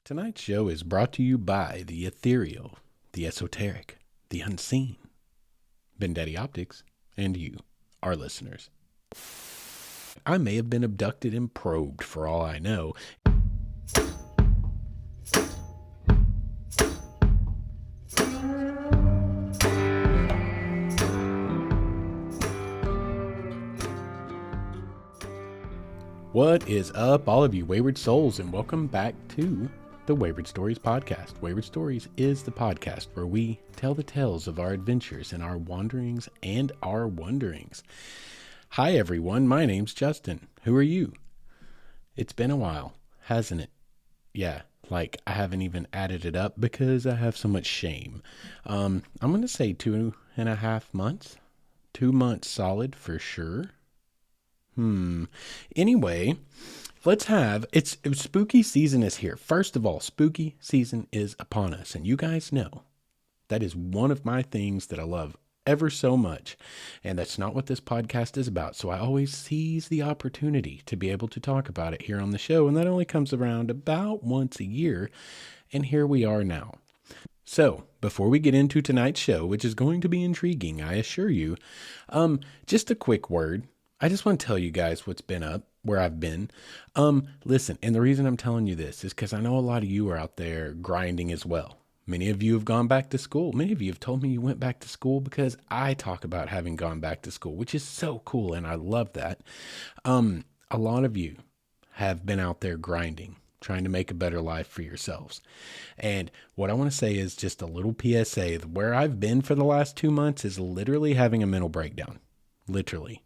Tonight's show is brought to you by the ethereal, the esoteric, the unseen, Vendetti Optics, and you, our listeners. I may have been abducted and probed for all I know. What is up, all of you wayward souls, and welcome back to the Wayward Stories podcast. Wayward Stories is the podcast where we tell the tales of our adventures and our wanderings and our wonderings. Hi, everyone. My name's Justin. Who are you? It's been a while, hasn't it? Yeah, like I haven't even added it up because I have so much shame. I'm going to say 2.5 months. 2 months solid for sure. Anyway, it's spooky season is here. First of all, spooky season is upon us. And you guys know that is one of my things that I love ever so much. And that's not what this podcast is about. So I always seize the opportunity to be able to talk about it here on the show. And that only comes around about once a year. And here we are now. So before we get into tonight's show, which is going to be intriguing, I assure you, just a quick word. I just want to tell you guys what's been up, where I've been. Listen, and the reason I'm telling you this is because I know a lot of you are out there grinding as well. Many of you have gone back to school. Many of you have told me you went back to school because I talk about having gone back to school, which is so cool, and I love that. A lot of you have been out there grinding, trying to make a better life for yourselves. And what I want to say is just a little PSA. Where I've been for the last 2 months is literally having a mental breakdown. Literally.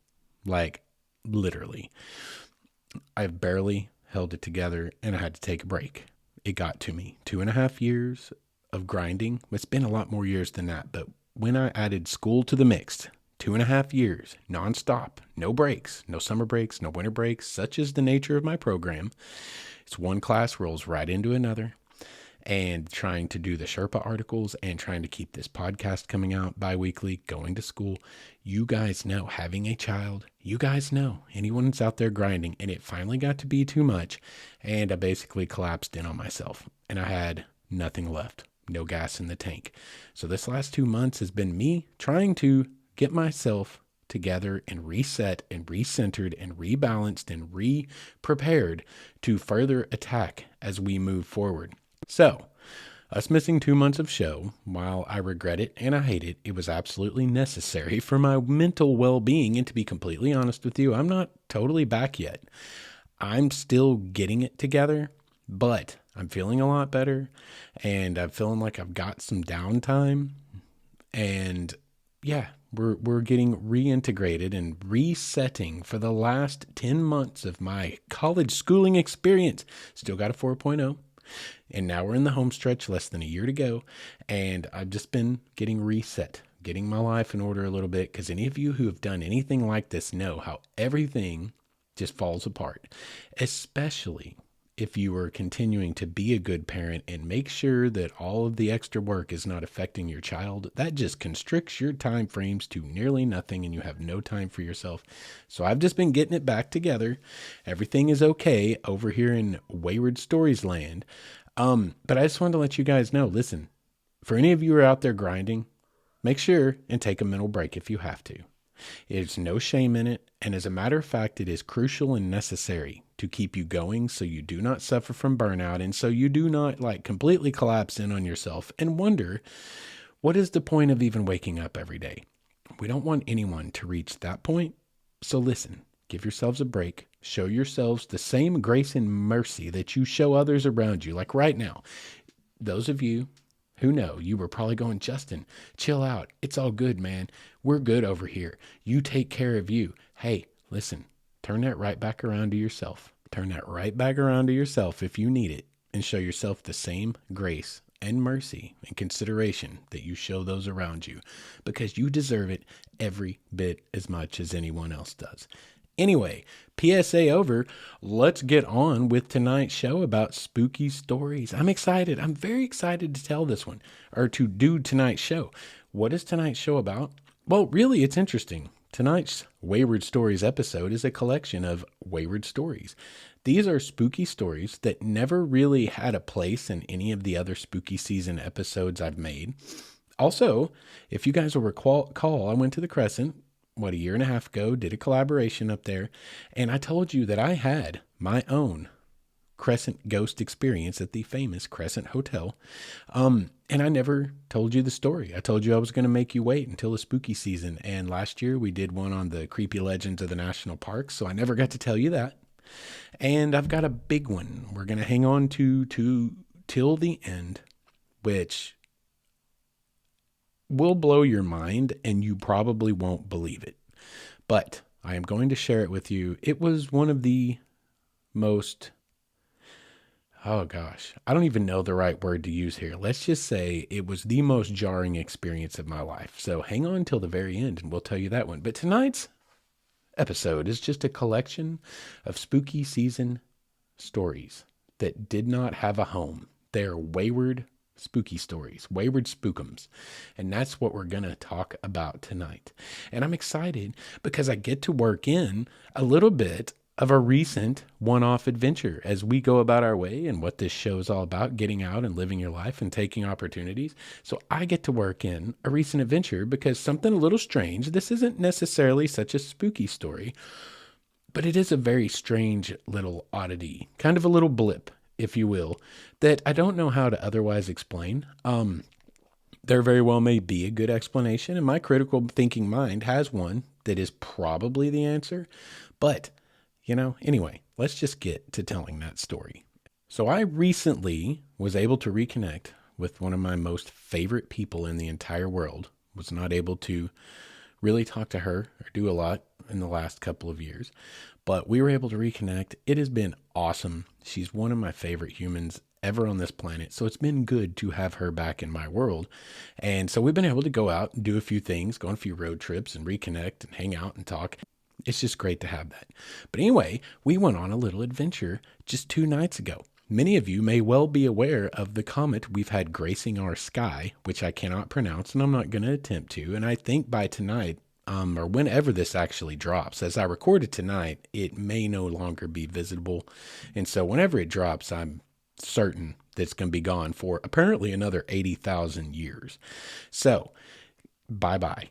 I've barely held it together and I had to take a break. It got to me. 2.5 years of grinding. It's been a lot more years than that, but when I added school to the mix, 2.5 years, nonstop, no breaks, no summer breaks, no winter breaks, such is the nature of my program. It's one class rolls right into another. And trying to do the Sherpa articles and trying to keep this podcast coming out bi-weekly, going to school. You guys know, having a child, you guys know, anyone that's out there grinding, and it finally got to be too much, and I basically collapsed in on myself, and I had nothing left, no gas in the tank. So this last 2 months has been me trying to get myself together and reset and recentered and rebalanced and re-prepared to further attack as we move forward. So, us missing 2 months of show, while I regret it and I hate it, it was absolutely necessary for my mental well-being. And to be completely honest with you, I'm not totally back yet. I'm still getting it together, but I'm feeling a lot better and I'm feeling like I've got some downtime. And yeah, we're getting reintegrated and resetting for the last 10 months of my college schooling experience. Still got a 4.0. And now we're in the home stretch, less than a year to go. And I've just been getting reset, getting my life in order a little bit. Because any of you who have done anything like this know how everything just falls apart. Especially if you are continuing to be a good parent and make sure that all of the extra work is not affecting your child. That just constricts your time frames to nearly nothing and you have no time for yourself. So I've just been getting it back together. Everything is okay over here in Wayward Stories land. But I just wanted to let you guys know, listen, for any of you who are out there grinding, make sure and take a mental break if you have to. There's no shame in it. And as a matter of fact, it is crucial and necessary to keep you going so you do not suffer from burnout and so you do not completely collapse in on yourself and wonder, what is the point of even waking up every day? We don't want anyone to reach that point. So listen, give yourselves a break. Show yourselves the same grace and mercy that you show others around you. Like right now, those of you who know, you were probably going, Justin, chill out. It's all good, man. We're good over here. You take care of you. Hey, listen, turn that right back around to yourself. Turn that right back around to yourself if you need it and show yourself the same grace and mercy and consideration that you show those around you because you deserve it every bit as much as anyone else does. Anyway, PSA over. Let's get on with tonight's show about spooky stories. I'm excited. I'm very excited to tell this one or to do tonight's show. What is tonight's show about? Well, really, it's interesting. Tonight's Wayward Stories episode is a collection of wayward stories. These are spooky stories that never really had a place in any of the other spooky season episodes I've made. Also, if you guys will recall, I went to the Crescent, what, a year and a half ago, did a collaboration up there, and I told you that I had my own Crescent ghost experience at the famous Crescent Hotel. And I never told you the story. I told you I was going to make you wait until the spooky season. And last year we did one on the creepy legends of the national parks. So I never got to tell you that. And I've got a big one we're going to hang on to till the end, which will blow your mind and you probably won't believe it. But I am going to share it with you. It was one of the most... oh gosh, I don't even know the right word to use here. Let's just say it was the most jarring experience of my life. So hang on till the very end and we'll tell you that one. But tonight's episode is just a collection of spooky season stories that did not have a home. They're wayward spooky stories, wayward spookums. And that's what we're going to talk about tonight. And I'm excited because I get to work in a little bit of a recent one-off adventure as we go about our way and what this show is all about, getting out and living your life and taking opportunities. So I get to work in a recent adventure because something a little strange. This isn't necessarily such a spooky story, but it is a very strange little oddity, kind of a little blip, if you will, that I don't know how to otherwise explain. There very well may be a good explanation, and my critical thinking mind has one that is probably the answer, but anyway, let's just get to telling that story. So I recently was able to reconnect with one of my most favorite people in the entire world. Was not able to really talk to her or do a lot in the last couple of years, but we were able to reconnect. It has been awesome. She's one of my favorite humans ever on this planet. So it's been good to have her back in my world. And so we've been able to go out and do a few things, go on a few road trips and reconnect and hang out and talk. It's just great to have that. But anyway, we went on a little adventure just 2 nights ago. Many of you may well be aware of the comet we've had gracing our sky, which I cannot pronounce and I'm not going to attempt to. And I think by tonight, or whenever this actually drops, as I recorded tonight, it may no longer be visible. And so whenever it drops, I'm certain that it's going to be gone for apparently another 80,000 years. So bye-bye,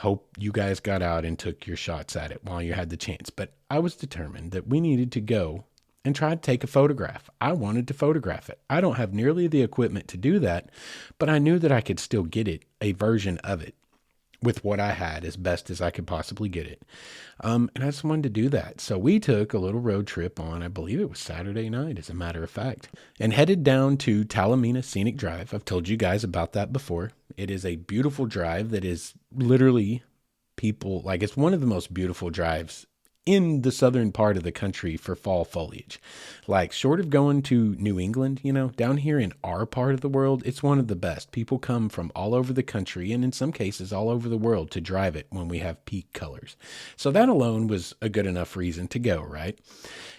Hope you guys got out and took your shots at it while you had the chance. But I was determined that we needed to go and try to take a photograph. I wanted to photograph it. I don't have nearly the equipment to do that, but I knew that I could still get it, a version of it, with what I had as best as I could possibly get it. And I just wanted to do that. So we took a little road trip on, I believe it was Saturday night, as a matter of fact, and headed down to Talamina Scenic Drive. I've told you guys about that before. It is a beautiful drive that is literally it's one of the most beautiful drives in the southern part of the country for fall foliage. Like, short of going to New England, down here in our part of the world, it's one of the best. People come from all over the country and in some cases all over the world to drive it when we have peak colors. So that alone was a good enough reason to go, right?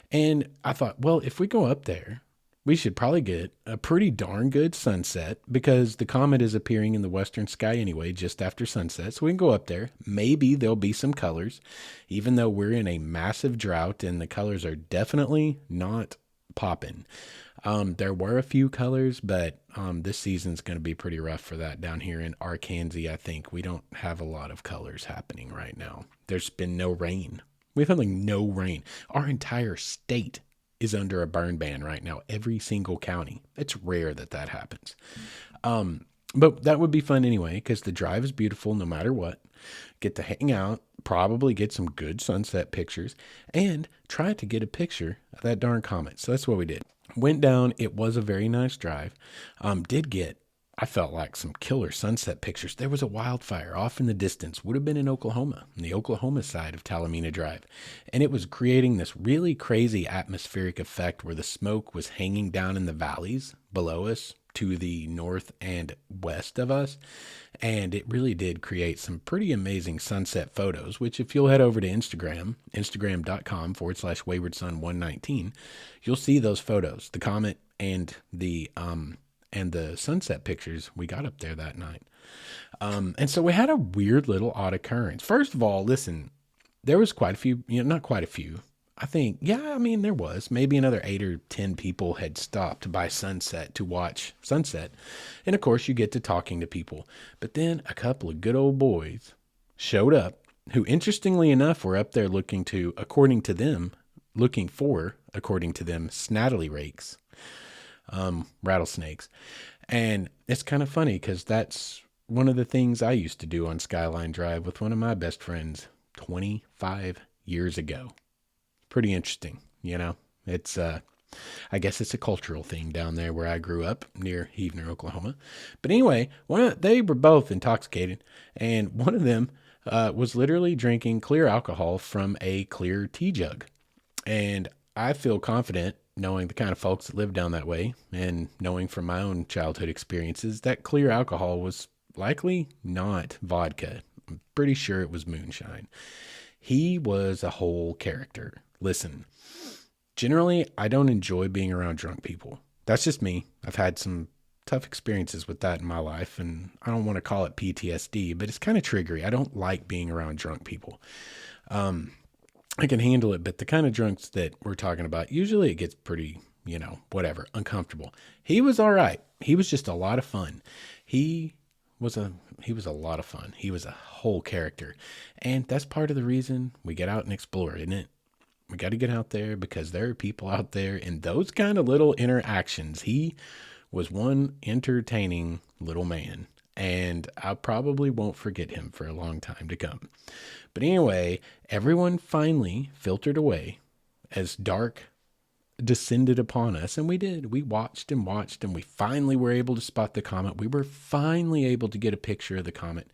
And I thought, well, if we go up there, we should probably get a pretty darn good sunset because the comet is appearing in the western sky anyway, just after sunset. So we can go up there. Maybe there'll be some colors, even though we're in a massive drought and the colors are definitely not popping. There were a few colors, but this season's going to be pretty rough for that down here in Arkansas. I think we don't have a lot of colors happening right now. There's been no rain. We've had no rain. Our entire state is under a burn ban right now, every single county. It's rare that happens. But that would be fun anyway, because the drive is beautiful no matter what. Get to hang out, probably get some good sunset pictures, and try to get a picture of that darn comet. So that's what we did. Went down. It was a very nice drive. I felt like some killer sunset pictures. There was a wildfire off in the distance, would have been in Oklahoma, on the Oklahoma side of Talamina Drive. And it was creating this really crazy atmospheric effect where the smoke was hanging down in the valleys below us to the north and west of us. And it really did create some pretty amazing sunset photos, which if you'll head over to Instagram, instagram.com/waywardson119, you'll see those photos, the comet and the sunset pictures we got up there that night. And so we had a weird little odd occurrence. First of all, listen, there was quite a few, not quite a few. I think, yeah, I mean, there was maybe another 8 or 10 people had stopped by sunset to watch sunset. And of course, you get to talking to people. But then a couple of good old boys showed up who, interestingly enough, were up there looking for, according to them, snattily rakes, rattlesnakes. And it's kind of funny because that's one of the things I used to do on Skyline Drive with one of my best friends 25 years ago. Pretty interesting, you know. It's I guess it's a cultural thing down there where I grew up near Heavener, Oklahoma. But anyway, they were both intoxicated, and one of them was literally drinking clear alcohol from a clear tea jug. And I feel confident, knowing the kind of folks that live down that way and knowing from my own childhood experiences, that clear alcohol was likely not vodka. I'm pretty sure it was moonshine. He was a whole character. Listen, generally, I don't enjoy being around drunk people. That's just me. I've had some tough experiences with that in my life, and I don't want to call it PTSD, but it's kind of triggery. I don't like being around drunk people. I can handle it, but the kind of drunks that we're talking about, usually it gets pretty, whatever, uncomfortable. He was all right. He was just a lot of fun. He was a lot of fun. He was a whole character. And that's part of the reason we get out and explore, isn't it? We got to get out there because there are people out there, and those kind of little interactions. He was one entertaining little man, and I probably won't forget him for a long time to come. But anyway, everyone finally filtered away as dark descended upon us, and we did. We watched and watched, and we finally were able to spot the comet. We were finally able to get a picture of the comet.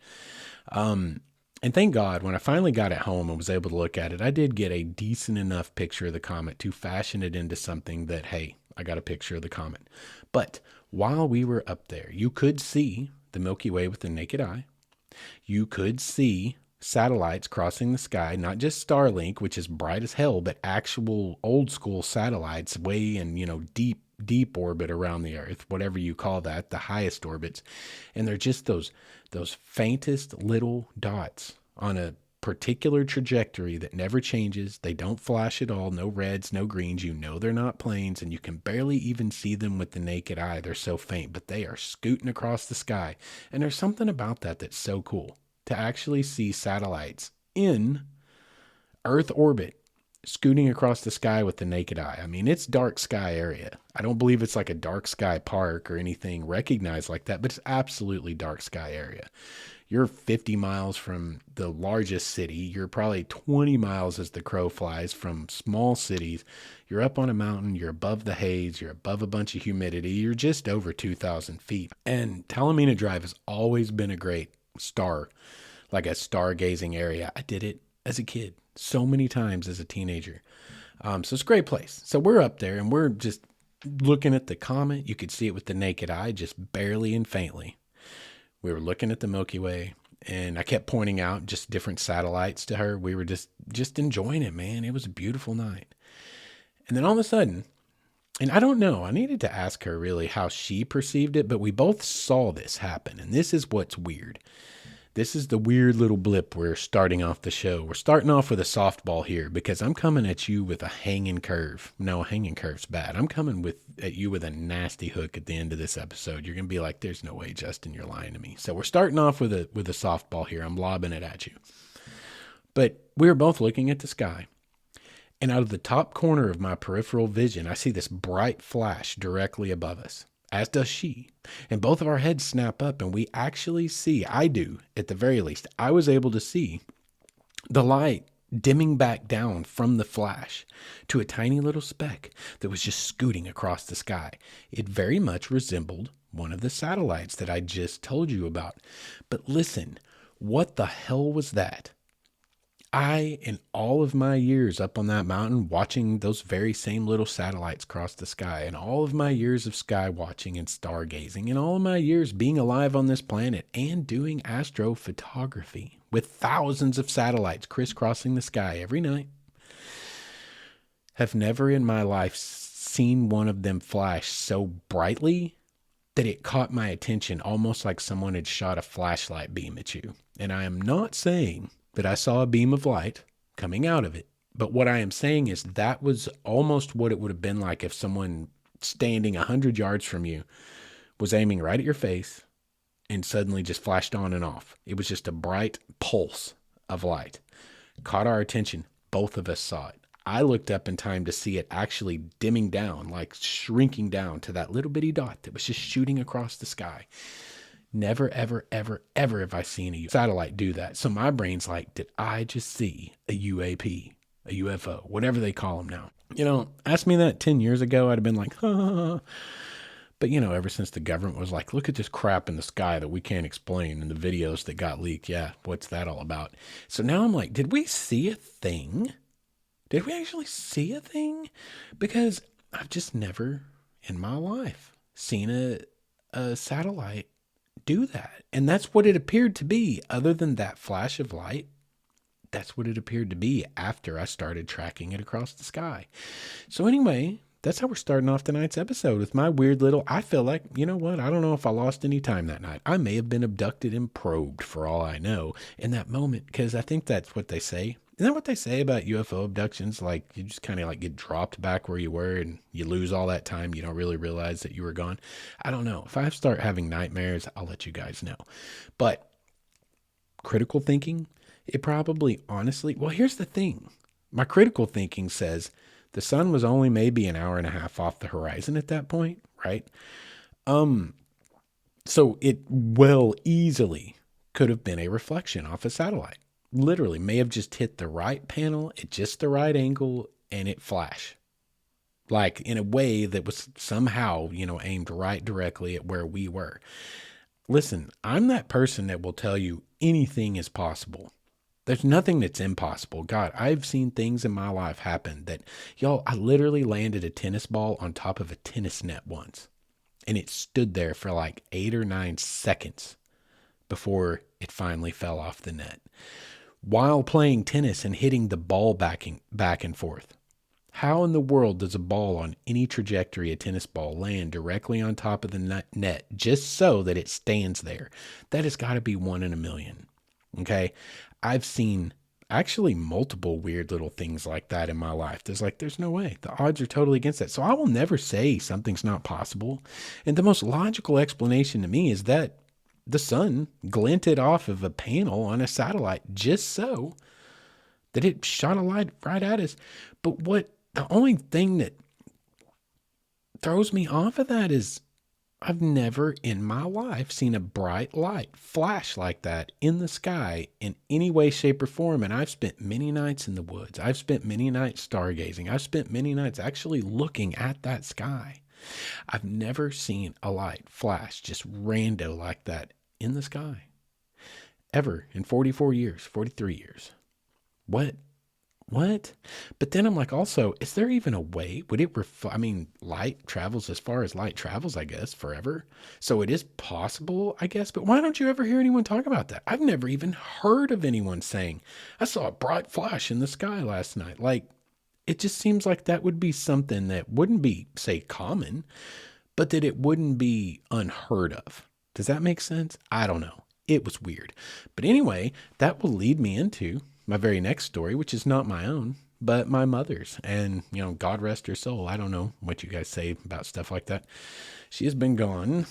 And thank God, when I finally got it home and was able to look at it, I did get a decent enough picture of the comet to fashion it into something that, hey, I got a picture of the comet. But while we were up there, you could see the Milky Way with the naked eye. You could see satellites crossing the sky, not just Starlink, which is bright as hell, but actual old school satellites way in, deep orbit around the Earth, whatever you call that, the highest orbits. And they're just those faintest little dots on a particular trajectory that never changes. They don't flash at all. No reds, no greens. They're not planes, and you can barely even see them with the naked eye. They're so faint, but they are scooting across the sky. And there's something about that that's so cool, to actually see satellites in Earth orbit scooting across the sky with the naked eye. I mean, it's dark sky area. I don't believe it's like a dark sky park or anything recognized like that, but it's absolutely dark sky area. You're 50 miles from the largest city. You're probably 20 miles as the crow flies from small cities. You're up on a mountain. You're above the haze. You're above a bunch of humidity. You're just over 2,000 feet. And Talamina Drive has always been a great stargazing area. I did it as a kid so many times as a teenager. So it's a great place. So we're up there and we're just looking at the comet. You could see it with the naked eye, just barely and faintly. We were looking at the Milky Way, and I kept pointing out just different satellites to her. We were just enjoying it, man. It was a beautiful night. And then all of a sudden, and I don't know, I needed to ask her really how she perceived it, but we both saw this happen. And this is what's weird. This is the weird little blip we're starting off the show. We're starting off with a softball here because I'm coming at you with a hanging curve. No, a hanging curve's bad. I'm coming at you with a nasty hook at the end of this episode. You're going to be like, there's no way, Justin, you're lying to me. So we're starting off with a softball here. I'm lobbing it at you. But we were both looking at the sky. And out of the top corner of my peripheral vision, I see this bright flash directly above us, as does she. And both of our heads snap up, and we actually see, I do, at the very least, I was able to see the light dimming back down from the flash to a tiny little speck that was just scooting across the sky. It very much resembled one of the satellites that I just told you about. But listen, what the hell was that? In all of my years up on that mountain, watching those very same little satellites cross the sky, and all of my years of sky watching and stargazing, and all of my years being alive on this planet and doing astrophotography with thousands of satellites crisscrossing the sky every night, have never in my life seen one of them flash so brightly that it caught my attention almost like someone had shot a flashlight beam at you. And I am not saying that I saw a beam of light coming out of it, But what I am saying is that was almost what it would have been like if someone standing 100 yards from you was aiming right at your face and suddenly just flashed on and off. It was just a bright pulse of light. Caught our attention. Both of us saw it. I looked up in time to see it actually dimming down, like shrinking down to that little bitty dot that was just shooting across the sky. Never, ever, ever, ever have I seen a satellite do that. So my brain's like, did I just see a UAP, a UFO, whatever they call them now? You know, ask me that 10 years ago, I'd have been like, huh. But, you know, ever since the government was like, look at this crap in the sky that we can't explain and the videos that got leaked. Yeah, what's that all about? So now I'm like, did we see a thing? Did we actually see a thing? Because I've just never in my life seen a satellite do that. And that's what it appeared to be. Other than that flash of light, that's what it appeared to be after I started tracking it across the sky. So anyway, that's how we're starting off tonight's episode with my weird little, I feel like, you know what? I don't know if I lost any time that night. I may have been abducted and probed for all I know in that moment, because I think that's what they say. Isn't that what they say about UFO abductions? Like you just kind of like get dropped back where you were and you lose all that time. You don't really realize that you were gone. I don't know. If I start having nightmares, I'll let you guys know. But critical thinking, it probably honestly, well, here's the thing. My critical thinking says the sun was only maybe an hour and a half off the horizon at that point, right? So it well easily could have been a reflection off a satellite. Literally may have just hit the right panel at just the right angle and it flashed. Like in a way that was somehow, you know, aimed right directly at where we were. Listen, I'm that person that will tell you anything is possible. There's nothing that's impossible. God, I've seen things in my life happen that, y'all, I literally landed a tennis ball on top of a tennis net once. And it stood there for like 8 or 9 seconds before it finally fell off the net. While playing tennis and hitting the ball back and forth. How in the world does a ball on any trajectory, a tennis ball, land directly on top of the net just so that it stands there? That has got to be 1 in a million. Okay? I've seen actually multiple weird little things like that in my life. There's no way. The odds are totally against that. So I will never say something's not possible. And the most logical explanation to me is that the sun glinted off of a panel on a satellite just so that it shot a light right at us. But the only thing that throws me off of that is I've never in my life seen a bright light flash like that in the sky in any way, shape, or form. And I've spent many nights in the woods. I've spent many nights stargazing. I've spent many nights actually looking at that sky. I've never seen a light flash just rando like that in the sky. Ever in 44 years, 43 years. What? But then I'm like, also, is there even a way? Would it light travels as far as light travels, I guess, forever. So it is possible, I guess. But why don't you ever hear anyone talk about that? I've never even heard of anyone saying, I saw a bright flash in the sky last night. Like, it just seems like that would be something that wouldn't be, say, common, but that it wouldn't be unheard of. Does that make sense? I don't know. It was weird. But anyway, that will lead me into my very next story, which is not my own, but my mother's. And, you know, God rest her soul. I don't know what you guys say about stuff like that. She has been gone,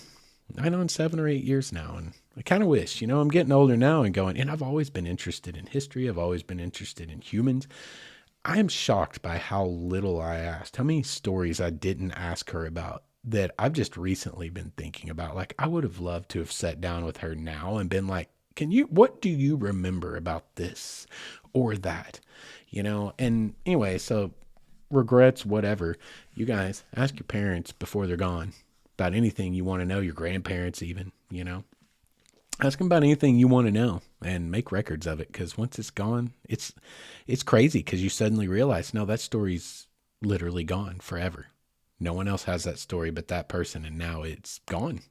I know, in 7 or 8 years now. And I kind of wish, you know, I'm getting older now and going, and I've always been interested in history. I've always been interested in humans. I am shocked by how little I asked, how many stories I didn't ask her about that I've just recently been thinking about. Like, I would have loved to have sat down with her now and been like, what do you remember about this or that? You know, and anyway, so regrets, whatever. You guys ask your parents before they're gone about anything you want to know, your grandparents even, you know. Ask them about anything you want to know and make records of it, because once it's gone, it's crazy because you suddenly realize, no, that story's literally gone forever. No one else has that story but that person, and now it's gone.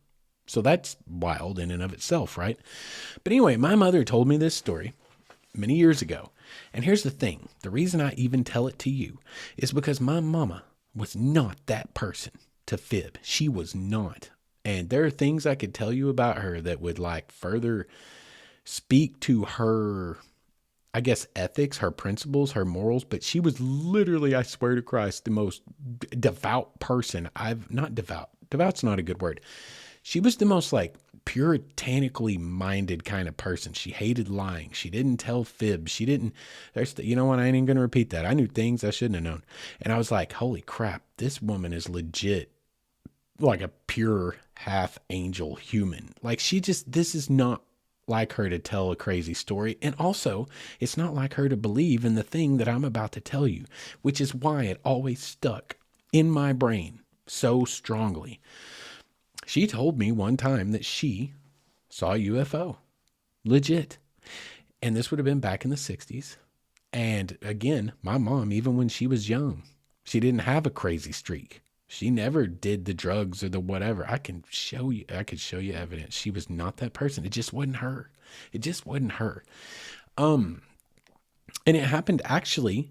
So that's wild in and of itself, right? But anyway, my mother told me this story many years ago. And here's the thing. The reason I even tell it to you is because my mama was not that person to fib. She was not. And there are things I could tell you about her that would like further speak to her, I guess, ethics, her principles, her morals, but she was literally, I swear to Christ, the most devout person not devout. Devout's not a good word. She was the most like puritanically minded kind of person. She hated lying. She didn't tell fibs. She didn't, you know what? I ain't even going to repeat that. I knew things I shouldn't have known. And I was like, holy crap, this woman is legit like a pure half angel human. Like this is not like her to tell a crazy story. And also, it's not like her to believe in the thing that I'm about to tell you, which is why it always stuck in my brain so strongly. She told me one time that she saw a UFO. Legit. And this would have been back in the 60s. And again, my mom, even when she was young, she didn't have a crazy streak. She never did the drugs or the whatever. I could show you evidence. She was not that person. It just wasn't her. It just wasn't her. And it happened actually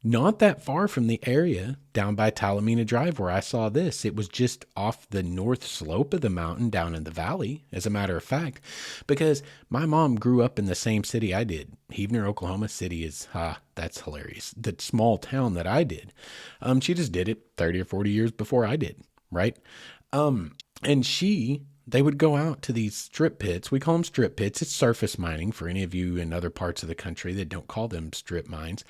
not that far from the area down by Talamina Drive where I saw this. It was just off the north slope of the mountain down in the valley, as a matter of fact, because my mom grew up in the same city I did. Heavener, Oklahoma City is, that's hilarious. The small town that I did. She just did it 30 or 40 years before I did, right? And they would go out to these strip pits. We call them strip pits. It's surface mining for any of you in other parts of the country that don't call them strip mines.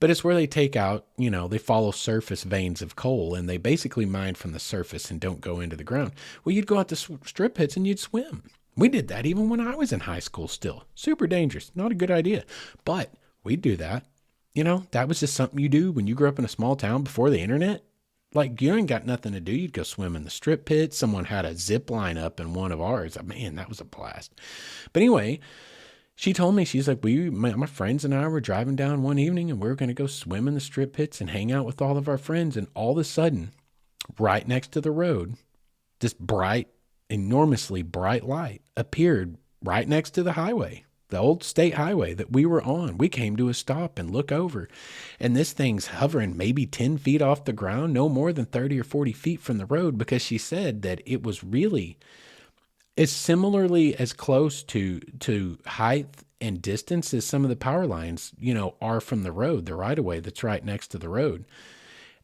But it's where they take out, they follow surface veins of coal and they basically mine from the surface and don't go into the ground. Well, you'd go out to strip pits and you'd swim. We did that even when I was in high school still. Super dangerous. Not a good idea. But we'd do that. That was just something you do when you grew up in a small town before the internet. Like, you ain't got nothing to do. You'd go swim in the strip pit. Someone had a zip line up in one of ours. Man, that was a blast. But anyway, she told me, she's like, my friends and I were driving down one evening and we were going to go swim in the strip pits and hang out with all of our friends. And all of a sudden, right next to the road, this bright, enormously bright light appeared right next to the highway. The old state highway that we were on. We came to a stop and look over, and this thing's hovering maybe 10 feet off the ground, no more than 30 or 40 feet from the road, because she said that it was really as similarly as close to height and distance as some of the power lines, are from the road, the right of way that's right next to the road.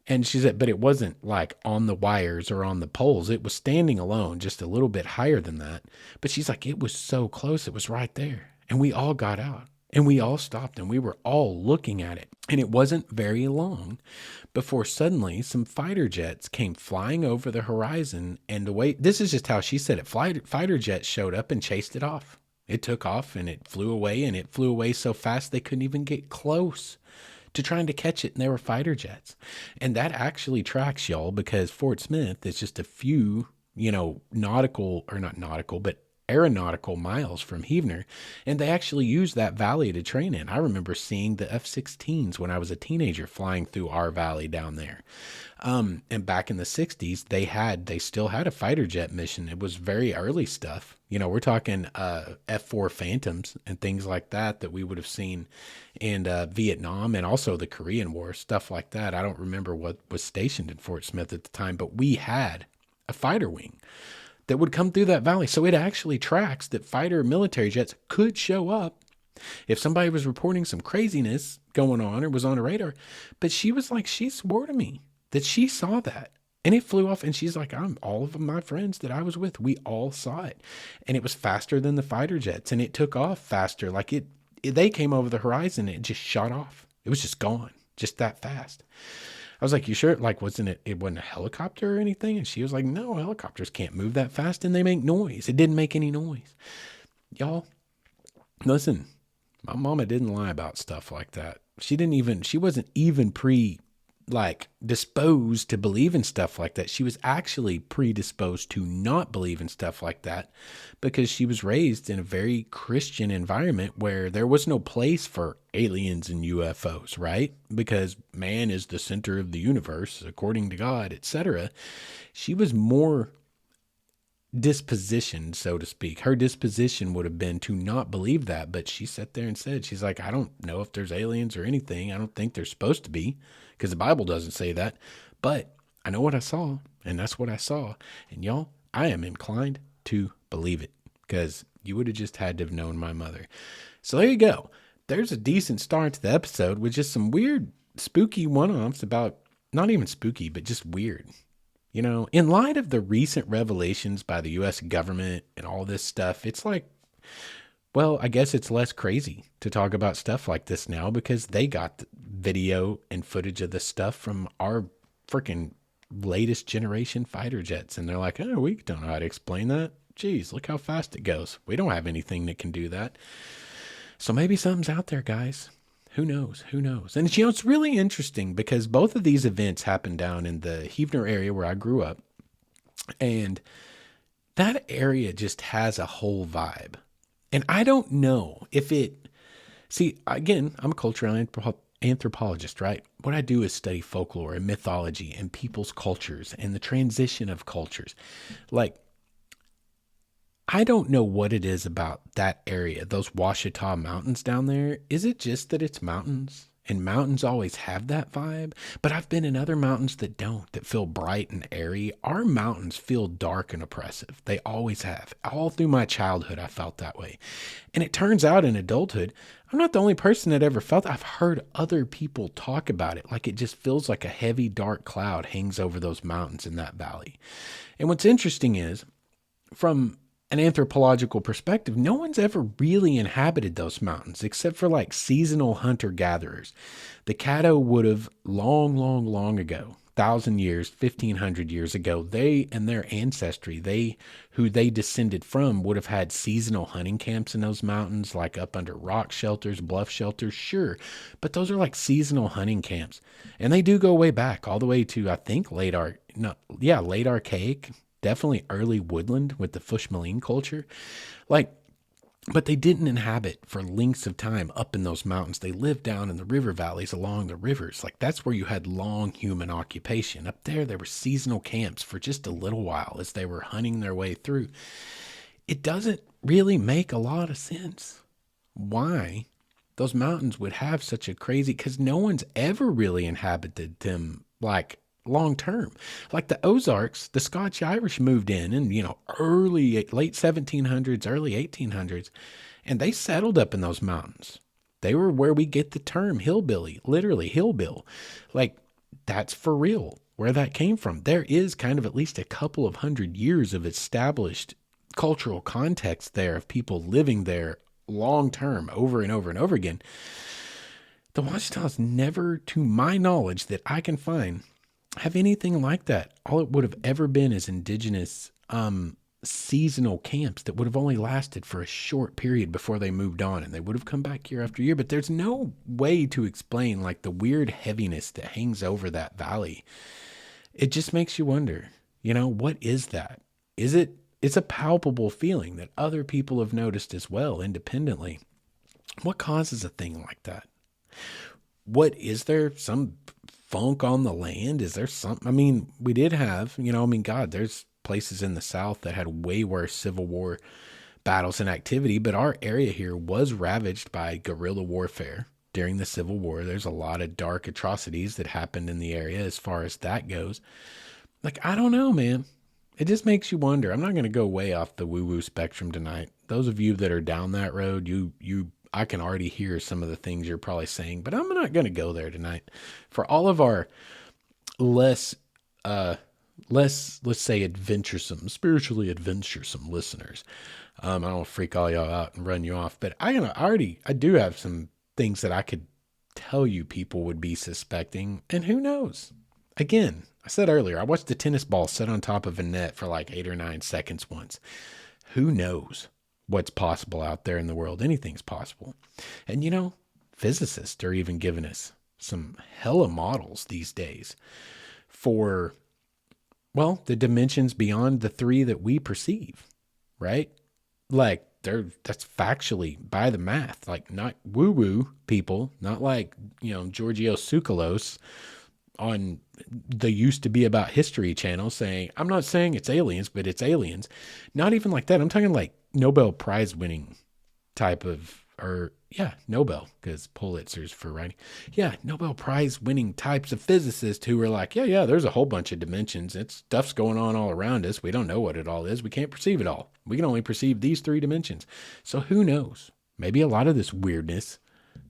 And she said, but it wasn't like on the wires or on the poles. It was standing alone, just a little bit higher than that. But she's like, it was so close. It was right there. And we all got out and we all stopped and we were all looking at it. And it wasn't very long before suddenly some fighter jets came flying over the horizon. And this is just how she said it. Fighter jets showed up and chased it off. It took off and it flew away, and it flew away so fast they couldn't even get close to trying to catch it. And they were fighter jets. And that actually tracks, y'all, because Fort Smith is just a few, aeronautical miles from Heavener, and they actually used that valley to train in. I remember seeing the F-16s when I was a teenager flying through our valley down there. And back in the 60s, they still had a fighter jet mission. It was very early stuff. We're talking F-4 Phantoms and things like that we would have seen in Vietnam and also the Korean War, stuff like that. I don't remember what was stationed in Fort Smith at the time, but we had a fighter wing that would come through that valley. So it actually tracks that fighter military jets could show up if somebody was reporting some craziness going on or was on a radar. But she was like, she swore to me that she saw that. And it flew off, and she's like, all of my friends that I was with, we all saw it. And it was faster than the fighter jets, and it took off faster. Like they came over the horizon, and it just shot off. It was just gone, just that fast. I was like, you sure? Like, it wasn't a helicopter or anything? And she was like, no, helicopters can't move that fast and they make noise. It didn't make any noise. Y'all, listen, my mama didn't lie about stuff like that. She wasn't even disposed to believe in stuff like that. She was actually predisposed to not believe in stuff like that because she was raised in a very Christian environment where there was no place for aliens and UFOs, right? Because man is the center of the universe, according to God, etc. She was more dispositioned, so to speak. Her disposition would have been to not believe that, but she sat there and said, she's like, I don't know if there's aliens or anything. I don't think there's supposed to be, because the Bible doesn't say that, but I know what I saw, and that's what I saw. And y'all, I am inclined to believe it, because you would have just had to have known my mother. So there you go. there's a decent start to the episode with just some weird, spooky one-offs about, not even spooky, but just weird. You know, in light of the recent revelations by the US government and all this stuff, it's like, well, I guess it's less crazy to talk about stuff like this now because they got video and footage of this stuff from our freaking latest generation fighter jets. And they're like, oh, we don't know how to explain that. Geez, look how fast it goes. We don't have anything that can do that. So maybe something's out there, guys. Who knows? Who knows? And you know, it's really interesting because both of these events happened down in the Heavener area where I grew up. And that area just has a whole vibe. And I don't know if it, see, again, I'm a cultural anthropologist, right? What I do is study folklore and mythology and people's cultures and the transition of cultures. Like, I don't know what it is about that area, those Ouachita Mountains down there. Is it just that it's mountains? And mountains always have that vibe? But I've been in other mountains that don't, that feel bright and airy. Our mountains feel dark and oppressive. They always have. All through my childhood, I felt that way. And it turns out in adulthood, I'm not the only person that ever felt it. I've heard other people talk about it. Like it just feels like a heavy, dark cloud hangs over those mountains in that valley. And what's interesting is, from an anthropological perspective, no one's ever really inhabited those mountains except for like seasonal hunter-gatherers. The Caddo would have long ago, 1,000 years, 1,500 years ago, they and their ancestry, who they descended from, would have had seasonal hunting camps in those mountains, like up under rock shelters, bluff shelters, sure. But those are like seasonal hunting camps. And they do go way back, all the way to, I think, late archaic, definitely early woodland with the Fushmaline culture. Like, but they didn't inhabit for lengths of time up in those mountains. They lived down in the river valleys along the rivers. Like that's where you had long human occupation. Up there were seasonal camps for just a little while as they were hunting their way through. It doesn't really make a lot of sense why those mountains would have such a crazy, because no one's ever really inhabited them like long term. Like the Ozarks, the Scotch Irish moved in you know, late 1700s, early 1800s, and they settled up in those mountains. They were where we get the term hillbilly, literally hillbill. Like that's for real where that came from. There is kind of at least a couple of 100 years of established cultural context there of people living there long term over and over and over again. The Ouachitas never, to my knowledge that I can find, have anything like that. All it would have ever been is indigenous seasonal camps that would have only lasted for a short period before they moved on, and they would have come back year after year. But there's no way to explain like the weird heaviness that hangs over that valley. It just makes you wonder, you know, what is that? It's a palpable feeling that other people have noticed as well independently. What causes a thing like that? What is there some funk on the land? Is there something? I mean, we did have, you know, I mean, God, there's places in the South that had way worse Civil War battles and activity, but our area here was ravaged by guerrilla warfare during the Civil War. There's a lot of dark atrocities that happened in the area as far as that goes. Like, I don't know, man. It just makes you wonder. I'm not going to go way off the woo-woo spectrum tonight. Those of you that are down that road, I can already hear some of the things you're probably saying, but I'm not going to go there tonight. For all of our less, let's say spiritually adventuresome listeners, I don't want to freak all y'all out and run you off, but I do have some things that I could tell you people would be suspecting, and who knows? Again, I said earlier, I watched a tennis ball sit on top of a net for like 8 or 9 seconds once. Who knows what's possible out there in the world? Anything's possible. And you know, physicists are even giving us some hella models these days for, well, the dimensions beyond the 3 that we perceive, right? Like that's factually by the math, like not woo-woo people, not like, you know, Giorgio Tsoukalos on the used to be about history channel saying, I'm not saying it's aliens, but it's aliens. Not even like that. I'm talking like Nobel Prize winning type of, Nobel, because Pulitzer's for writing. Yeah, Nobel Prize winning types of physicists who were like, yeah, there's a whole bunch of dimensions. Stuff's going on all around us. We don't know what it all is. We can't perceive it all. We can only perceive these 3 dimensions. So who knows? Maybe a lot of this weirdness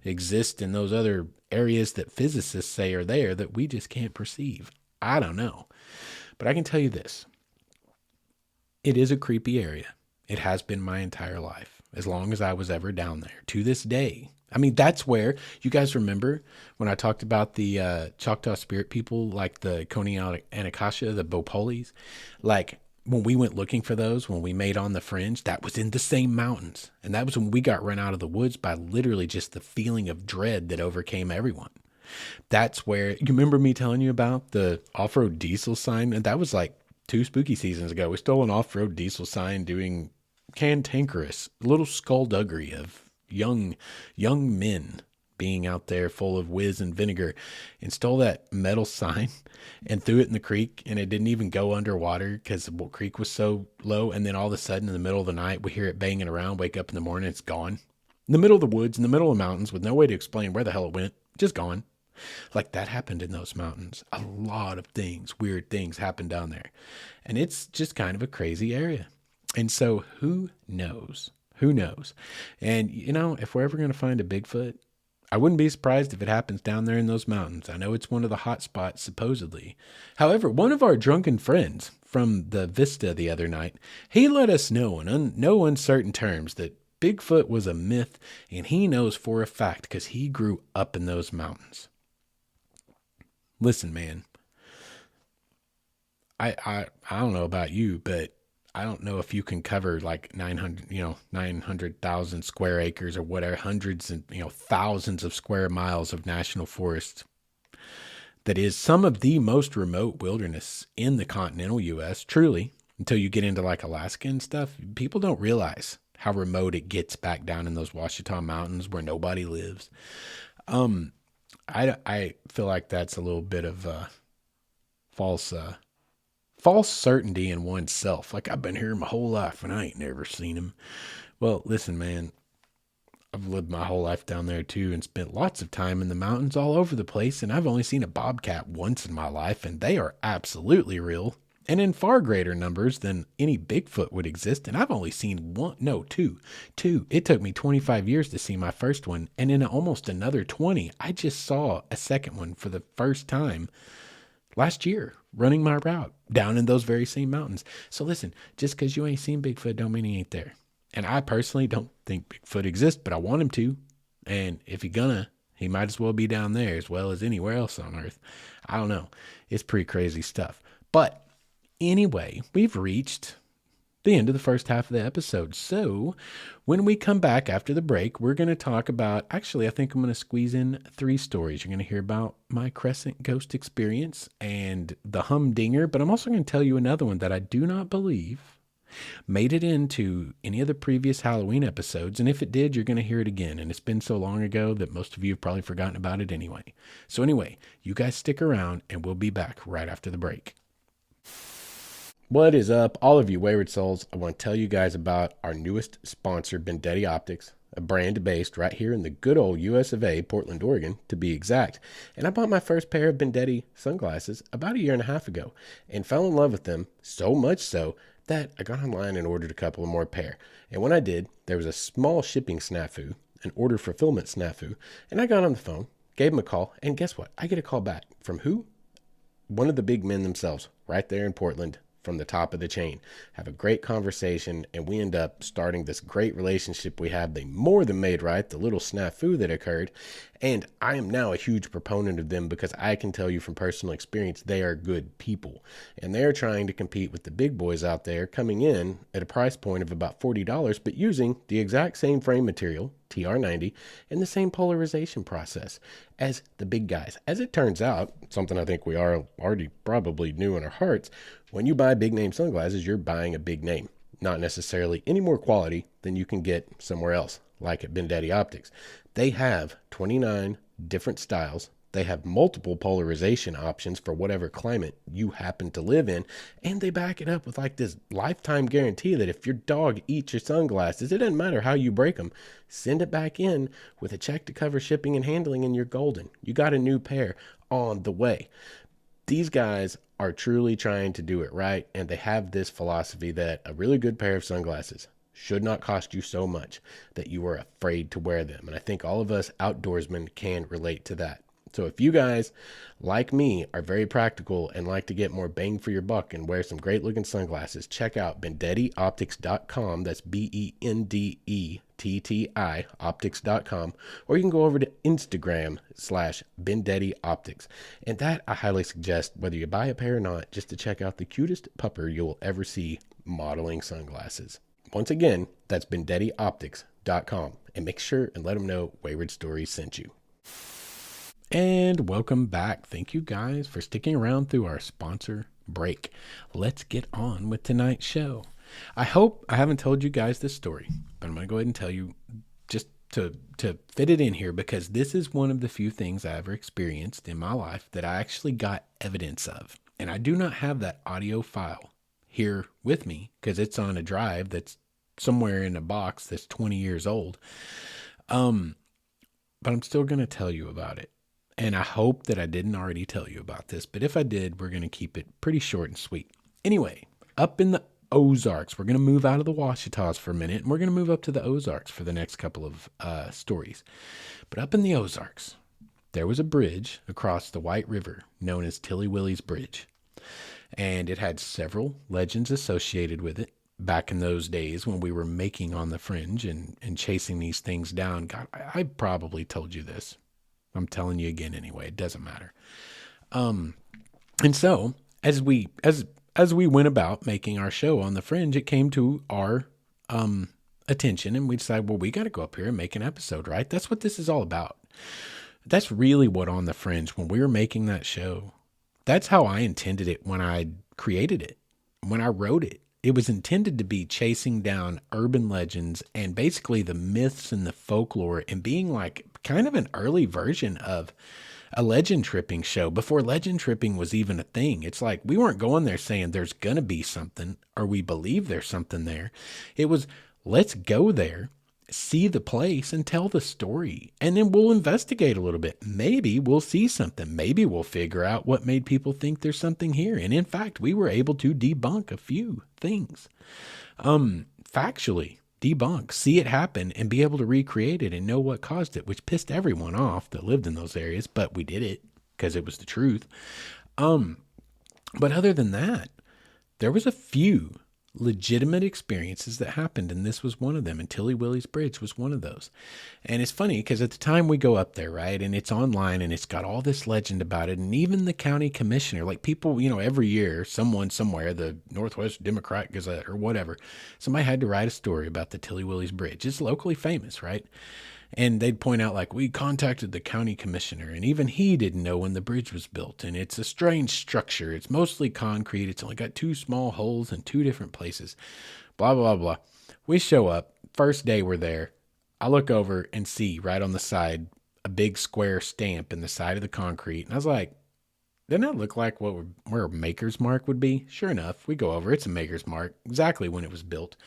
exist in those other areas that physicists say are there that we just can't perceive. I don't know. But I can tell you this. It is a creepy area. It has been my entire life, as long as I was ever down there. To this day, I mean, that's where, you guys remember when I talked about the Choctaw spirit people, like the Coney Anacostia, the Bopolis? Like, when we went looking for those, when we made On the Fringe, that was in the same mountains. And that was when we got run out of the woods by literally just the feeling of dread that overcame everyone. That's where, you remember me telling you about the off-road diesel sign? And that was like 2 spooky seasons ago. We stole an off-road diesel sign doing cantankerous, little skullduggery of young men being out there full of whiz and vinegar, and stole that metal sign and threw it in the creek, and it didn't even go underwater because the creek was so low. And then all of a sudden in the middle of the night, we hear it banging around, wake up in the morning, it's gone. In the middle of the woods, in the middle of the mountains, with no way to explain where the hell it went, just gone. Like, that happened in those mountains. A lot of things, weird things happen down there. And it's just kind of a crazy area. And so who knows? Who knows? And, you know, if we're ever going to find a Bigfoot, I wouldn't be surprised if it happens down there in those mountains. I know it's one of the hot spots, supposedly. However, one of our drunken friends from the Vista the other night, he let us know in no uncertain terms that Bigfoot was a myth, and he knows for a fact because he grew up in those mountains. Listen, man, I don't know about you, but I don't know if you can cover like 900,000 square acres or whatever, hundreds and, thousands of square miles of national forest. That is some of the most remote wilderness in the continental U.S., truly, until you get into like Alaska and stuff. People don't realize how remote it gets back down in those Ouachita Mountains where nobody lives. I feel like that's a little bit of false certainty in oneself. Like, I've been here my whole life and I ain't never seen him. Well, listen, man, I've lived my whole life down there too and spent lots of time in the mountains all over the place. And I've only seen a bobcat once in my life, and they are absolutely real and in far greater numbers than any Bigfoot would exist. And I've only seen two. It took me 25 years to see my first one. And in almost another 20, I just saw a second one for the first time last year, running my route down in those very same mountains. So listen, just because you ain't seen Bigfoot don't mean he ain't there. And I personally don't think Bigfoot exists, but I want him to. And if he might as well be down there as well as anywhere else on Earth. I don't know. It's pretty crazy stuff. But anyway, we've reached the end of the first half of the episode. So when we come back after the break, we're going to talk about, actually, I think I'm going to squeeze in 3 stories. You're going to hear about my Crescent Ghost experience and the humdinger, but I'm also going to tell you another one that I do not believe made it into any of the previous Halloween episodes. And if it did, you're going to hear it again. And it's been so long ago that most of you have probably forgotten about it anyway. So anyway, you guys stick around and we'll be back right after the break. What is up, all of you wayward souls? I want to tell you guys about our newest sponsor, Vendetti Optics, a brand based right here in the good old US of A, Portland, Oregon, to be exact. And I bought my first pair of Vendetti sunglasses about a year and a half ago and fell in love with them, so much so that I got online and ordered a couple of more pair. And when I did, there was a small shipping snafu, an order fulfillment snafu, and I got on the phone, gave them a call, and guess what? I get a call back from who? One of the big men themselves, right there in Portland, from the top of the chain. Have a great conversation, and we end up starting this great relationship we have. They more than made right the little snafu that occurred, and I am now a huge proponent of them because I can tell you from personal experience they are good people, and they're trying to compete with the big boys out there, coming in at a price point of about $40, but using the exact same frame material, TR90, and the same polarization process as the big guys. As it turns out, something I think we are already probably knew in our hearts, when you buy big name sunglasses, you're buying a big name, not necessarily any more quality than you can get somewhere else, like at Vendetti Optics. They have 29 different styles. They have multiple polarization options for whatever climate you happen to live in. And they back it up with like this lifetime guarantee that if your dog eats your sunglasses, it doesn't matter how you break them, send it back in with a check to cover shipping and handling and you're golden. You got a new pair on the way. These guys are truly trying to do it right. And they have this philosophy that a really good pair of sunglasses should not cost you so much that you are afraid to wear them. And I think all of us outdoorsmen can relate to that. So if you guys, like me, are very practical and like to get more bang for your buck and wear some great looking sunglasses, check out BendettiOptics.com. That's BENDETTI optics.com. Or you can go over to Instagram /BendettiOptics. And that I highly suggest, whether you buy a pair or not, just to check out the cutest pupper you will ever see modeling sunglasses. Once again, that's BendettiOptics.com. And make sure and let them know Wayward Story sent you. And welcome back. Thank you guys for sticking around through our sponsor break. Let's get on with tonight's show. I hope I haven't told you guys this story, but I'm going to go ahead and tell you just to fit it in here, because this is one of the few things I ever experienced in my life that I actually got evidence of. And I do not have that audio file here with me because it's on a drive that's somewhere in a box that's 20 years old. But I'm still going to tell you about it. And I hope that I didn't already tell you about this, but if I did, we're going to keep it pretty short and sweet. Anyway, up in the Ozarks, we're going to move out of the Ouachitas for a minute, and we're going to move up to the Ozarks for the next couple of stories. But up in the Ozarks, there was a bridge across the White River known as Tilly Willie's Bridge. And it had several legends associated with it back in those days when we were making On the Fringe and chasing these things down. God, I probably told you this. I'm telling you again anyway. It doesn't matter. And so as we went about making our show On the Fringe, it came to our attention, and we decided, well, we got to go up here and make an episode, right? That's what this is all about. That's really what On the Fringe, when we were making that show, that's how I intended it when I created it, when I wrote it. It was intended to be chasing down urban legends and basically the myths and the folklore, and being like kind of an early version of a legend tripping show before legend tripping was even a thing. It's like we weren't going there saying there's going to be something or we believe there's something there. It was, let's go there, see the place, and tell the story. And then we'll investigate a little bit. Maybe we'll see something. Maybe we'll figure out what made people think there's something here. And in fact, we were able to debunk a few things. Factually debunk, see it happen, and be able to recreate it and know what caused it, which pissed everyone off that lived in those areas, but we did it because it was the truth. But other than that, there was a few legitimate experiences that happened, and this was one of them, and Tilly Willie's Bridge was one of those. And it's funny because at the time we go up there, right, and it's online and it's got all this legend about it, and even the county commissioner, like people, every year, someone somewhere, the Northwest Democrat Gazette or whatever, somebody had to write a story about the Tilly Willie's Bridge. It's locally famous, right? And they'd point out, like, we contacted the county commissioner, and even he didn't know when the bridge was built. And it's a strange structure. It's mostly concrete. It's only got 2 small holes in 2 different places. Blah, blah, blah. We show up. First day we're there. I look over and see right on the side a big square stamp in the side of the concrete. And I was like, doesn't that look like where a maker's mark would be? Sure enough, we go over. It's a maker's mark. Exactly when it was built.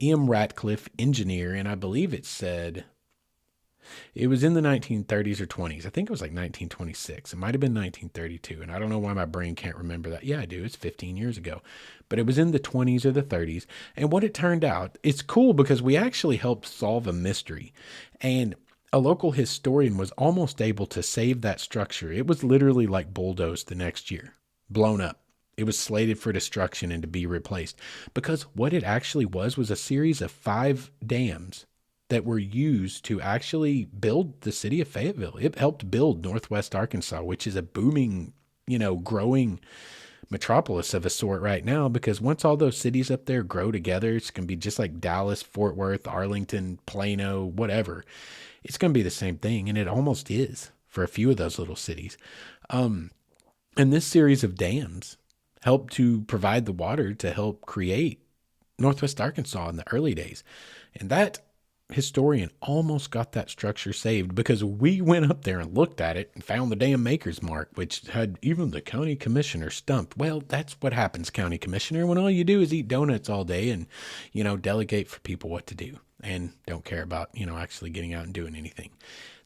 E.M. Ratcliffe, engineer. And I believe it said... it was in the 1930s or 20s. I think it was like 1926. It might have been 1932. And I don't know why my brain can't remember that. Yeah, I do. It's 15 years ago. But it was in the 20s or the 30s. And what it turned out, it's cool because we actually helped solve a mystery. And a local historian was almost able to save that structure. It was literally like bulldozed the next year, blown up. It was slated for destruction and to be replaced. Because what it actually was a series of 5 dams that were used to actually build the city of Fayetteville. It helped build Northwest Arkansas, which is a booming, growing metropolis of a sort right now, because once all those cities up there grow together, it's going to be just like Dallas, Fort Worth, Arlington, Plano, whatever. It's going to be the same thing, and it almost is for a few of those little cities. And this series of dams helped to provide the water to help create Northwest Arkansas in the early days. And that historian almost got that structure saved because we went up there and looked at it and found the damn maker's mark, which had even the county commissioner stumped. Well, that's what happens, county commissioner, when all you do is eat donuts all day and, delegate for people what to do and don't care about, actually getting out and doing anything.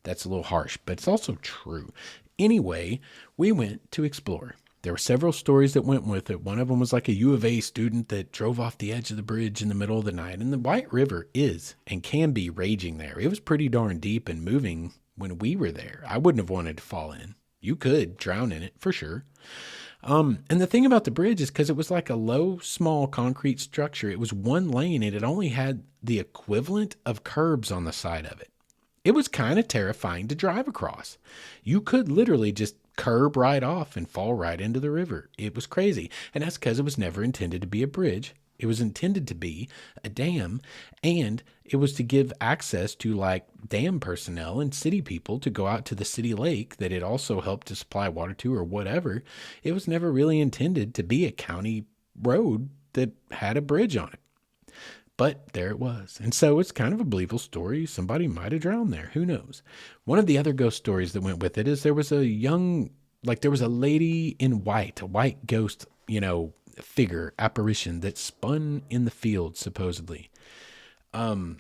That's a little harsh, but it's also true. Anyway, we went to explore. There were several stories that went with it. One of them was like a U of A student that drove off the edge of the bridge in the middle of the night. And the White River is and can be raging there. It was pretty darn deep and moving when we were there. I wouldn't have wanted to fall in. You could drown in it for sure. And the thing about the bridge is because it was like a low, small concrete structure, it was one lane and it only had the equivalent of curbs on the side of it. It was kind of terrifying to drive across. You could literally just curb right off and fall right into the river. It was crazy. And that's because it was never intended to be a bridge. It was intended to be a dam, and it was to give access to like dam personnel and city people to go out to the city lake that it also helped to supply water to or whatever. It was never really intended to be a county road that had a bridge on it. But there it was. And so it's kind of a believable story. Somebody might have drowned there. Who knows? One of the other ghost stories that went with it is there was a lady in white, a white ghost, figure, apparition that spun in the field, supposedly. And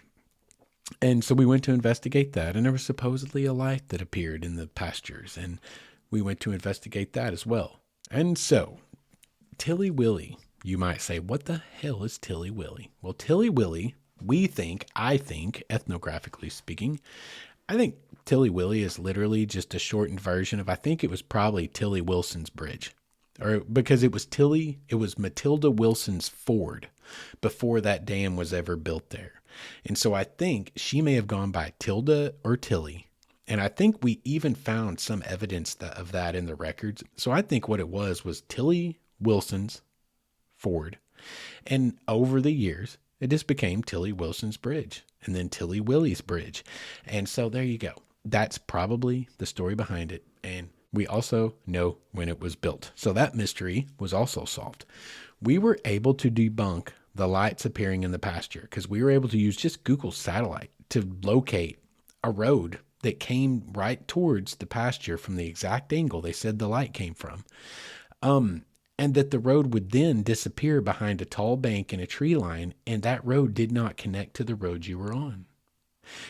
so we went to investigate that, and there was supposedly a light that appeared in the pastures, and we went to investigate that as well. And so, Tilly Willie. You might say, what the hell is Tilly Willie? Well, Tilly Willie, I think, ethnographically speaking, I think Tilly Willie is literally just a shortened version of, I think it was probably Tilly Wilson's bridge. Or because it was Matilda Wilson's ford before that dam was ever built there. And so I think she may have gone by Tilda or Tilly. And I think we even found some evidence of that in the records. So I think what it was Tilly Wilson's ford. And over the years, it just became Tilly Wilson's bridge and then Tilly Willie's bridge. And so there you go. That's probably the story behind it. And we also know when it was built. So that mystery was also solved. We were able to debunk the lights appearing in the pasture because we were able to use just Google satellite to locate a road that came right towards the pasture from the exact angle they said the light came from. And that the road would then disappear behind a tall bank and a tree line, and that road did not connect to the road you were on.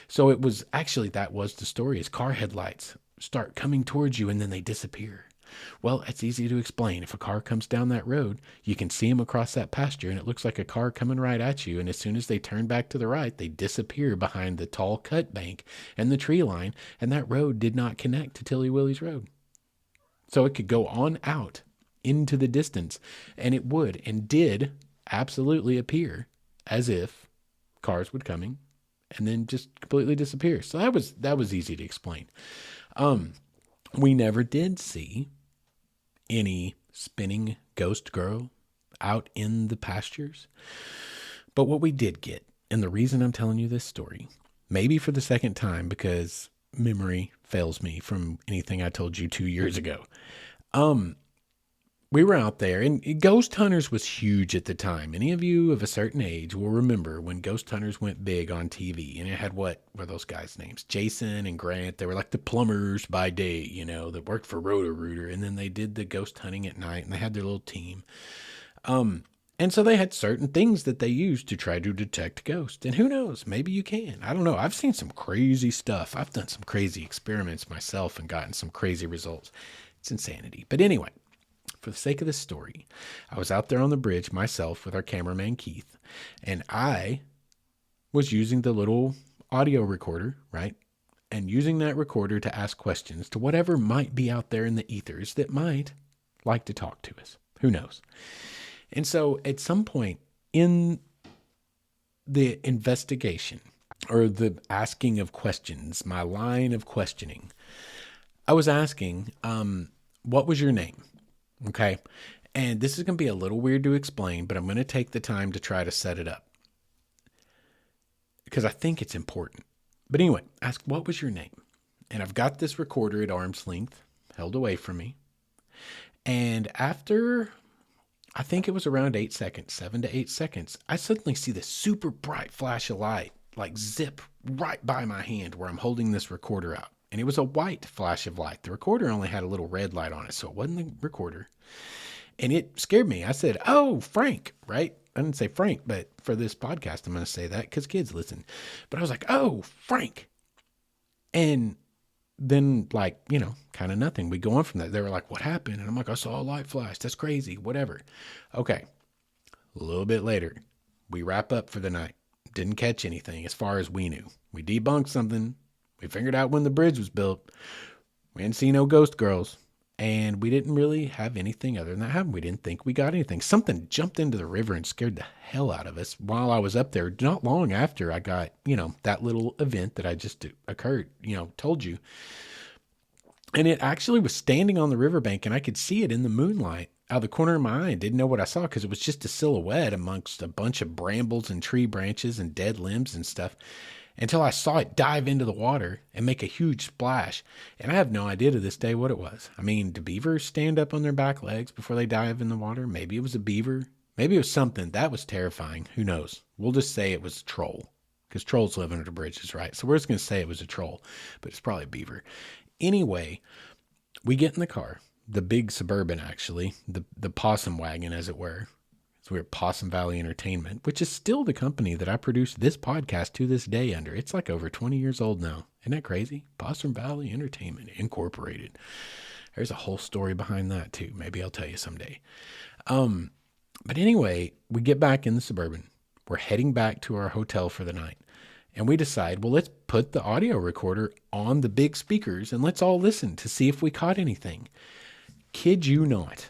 So it was actually, that was the story, is car headlights start coming towards you and then they disappear. Well, it's easy to explain. If a car comes down that road, you can see them across that pasture and it looks like a car coming right at you. And as soon as they turn back to the right, they disappear behind the tall cut bank and the tree line. And that road did not connect to Tilly Willie's road. So it could go on out into the distance, and it would and did absolutely appear as if cars would coming and then just completely disappear. So that was easy to explain. We never did see any spinning ghost girl out in the pastures. But what we did get, and the reason I'm telling you this story, maybe for the second time because memory fails me from anything I told you 2 years ago. We were out there, and Ghost Hunters was huge at the time. Any of you of a certain age will remember when Ghost Hunters went big on TV, and it had, what were those guys' names? Jason and Grant. They were like the plumbers by day, that worked for Roto-Rooter, and then they did the ghost hunting at night, and they had their little team. And so they had certain things that they used to try to detect ghosts. And who knows, maybe you can. I don't know. I've seen some crazy stuff. I've done some crazy experiments myself and gotten some crazy results. It's insanity. But anyway, for the sake of this story, I was out there on the bridge myself with our cameraman Keith, and I was using the little audio recorder, right? And using that recorder to ask questions to whatever might be out there in the ethers that might like to talk to us. Who knows? And so at some point in the investigation or the asking of questions, my line of questioning, I was asking, what was your name? Okay. And this is going to be a little weird to explain, but I'm going to take the time to try to set it up because I think it's important. But anyway, ask, what was your name? And I've got this recorder at arm's length held away from me. And after, I think it was around 8 seconds, 7 to 8 seconds, I suddenly see this super bright flash of light, like zip right by my hand where I'm holding this recorder out. And it was a white flash of light. The recorder only had a little red light on it, so it wasn't the recorder. And it scared me. I said, "Oh, Frank," right? I didn't say Frank, but for this podcast, I'm going to say that because kids listen. But I was like, "Oh, Frank." And then like, kind of nothing. We go on from that. They were like, what happened? And I'm like, I saw a light flash. That's crazy. Whatever. Okay. A little bit later, we wrap up for the night. Didn't catch anything as far as we knew. We debunked something. We figured out when the bridge was built. We didn't see no ghost girls. And we didn't really have anything other than that happen. We didn't think we got anything. Something jumped into the river and scared the hell out of us while I was up there. Not long after I got, that little event that I just occurred, told you. And it actually was standing on the riverbank, and I could see it in the moonlight out of the corner of my eye. I didn't know what I saw because it was just a silhouette amongst a bunch of brambles and tree branches and dead limbs and stuff, until I saw it dive into the water and make a huge splash. And I have no idea to this day what it was. I mean, do beavers stand up on their back legs before they dive in the water? Maybe it was a beaver. Maybe it was something. That was terrifying. Who knows? We'll just say it was a troll, because trolls live under bridges, right? So we're just going to say it was a troll, but it's probably a beaver. Anyway, we get in the car, the big Suburban, actually, the possum wagon, as it were. So we're Possum Valley Entertainment, which is still the company that I produce this podcast to this day under. It's like over 20 years old now. Isn't that crazy? Possum Valley Entertainment Incorporated. There's a whole story behind that too. Maybe I'll tell you someday. But anyway, we get back in the Suburban. We're heading back to our hotel for the night. And we decide, well, let's put the audio recorder on the big speakers and let's all listen to see if we caught anything. Kid you not.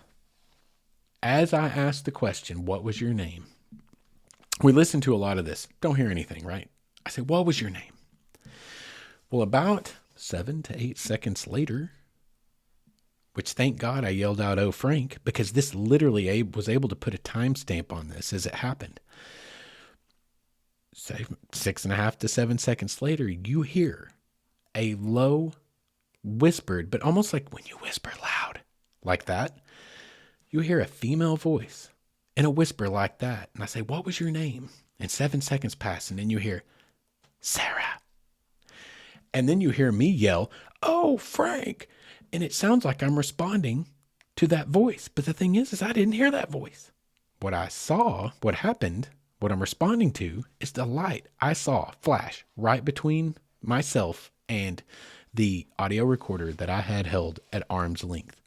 As I asked the question, what was your name? We listen to a lot of this. Don't hear anything, right? I say, what was your name? Well, about 7 to 8 seconds later, which thank God I yelled out, "Oh, Frank," because this literally Abe was able to put a timestamp on this as it happened. 6.5 to 7 seconds later, you hear a low whispered, but almost like when you whisper loud like that, you hear a female voice in a whisper like that. And I say, what was your name? And 7 seconds pass, and then you hear, Sarah. And then you hear me yell, "Oh, Frank." And it sounds like I'm responding to that voice. But the thing is I didn't hear that voice. What I saw, what happened, what I'm responding to is the light I saw flash right between myself and the audio recorder that I had held at arm's length.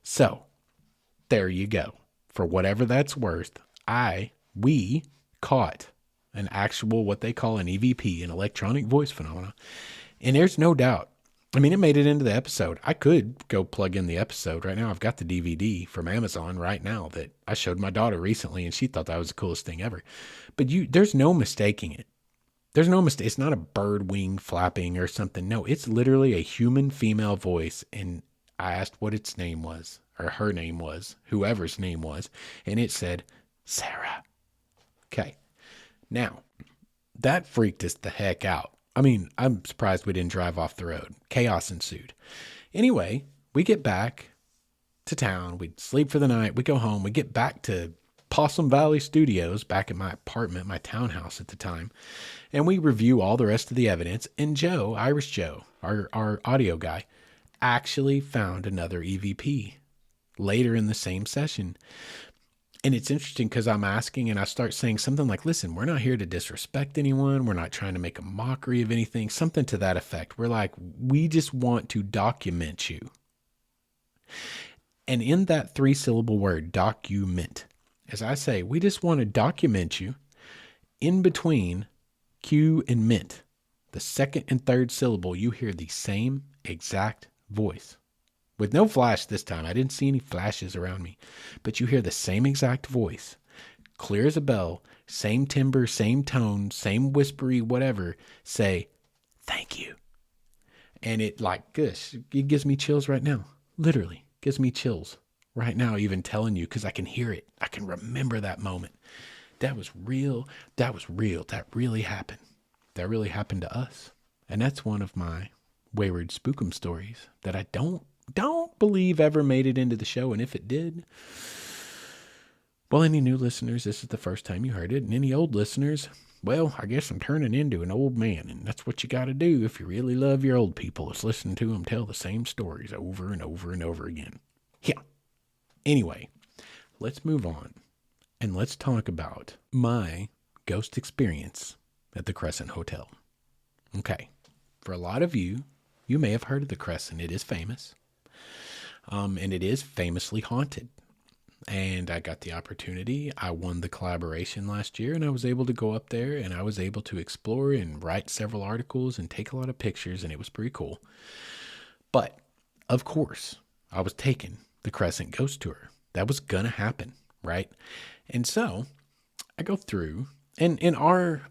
So there you go. For whatever that's worth, we caught an actual, what they call an EVP, an electronic voice phenomena. And there's no doubt. I mean, it made it into the episode. I could go plug in the episode right now. I've got the DVD from Amazon right now that I showed my daughter recently, and she thought that was the coolest thing ever. But there's no mistaking it. There's no mistake. It's not a bird wing flapping or something. No, it's literally a human female voice. And I asked what its name was, or her name was, whoever's name was, and it said, Sarah. Okay. Now, that freaked us the heck out. I mean, I'm surprised we didn't drive off the road. Chaos ensued. Anyway, we get back to town. We sleep for the night. We go home. We get back to Possum Valley Studios, back at my apartment, my townhouse at the time. And we review all the rest of the evidence. And Joe, Irish Joe, our audio guy, actually found another EVP later in the same session. And it's interesting because I'm asking and I start saying something like, listen, we're not here to disrespect anyone. We're not trying to make a mockery of anything, something to that effect. We're like, we just want to document you. And in that 3-syllable word, document, as I say, we just want to document you. In between Q and mint, the second and third syllable, you hear the same exact voice. With no flash this time. I didn't see any flashes around me. But you hear the same exact voice. Clear as a bell. Same timbre, same tone, same whispery whatever. Say, thank you. And it like, gosh, it gives me chills right now. Literally gives me chills right now even telling you because I can hear it. I can remember that moment. That was real. That was real. That really happened. That really happened to us. And that's one of my Wayward Spookums stories that I don't believe ever made it into the show. And if it did, well, any new listeners, this is the first time you heard it. And any old listeners, well, I guess I'm turning into an old man. And that's what you got to do if you really love your old people, is listen to them tell the same stories over and over and over again. Yeah. Anyway, let's move on. And let's talk about my ghost experience at the Crescent Hotel. Okay. For a lot of you You may have heard of the Crescent. It is famous. And it is famously haunted. And I got the opportunity. I won the collaboration last year, and I was able to go up there, and I was able to explore and write several articles and take a lot of pictures, and it was pretty cool. But of course, I was taking the Crescent Ghost Tour. That was gonna happen, right? And so I go through, and in our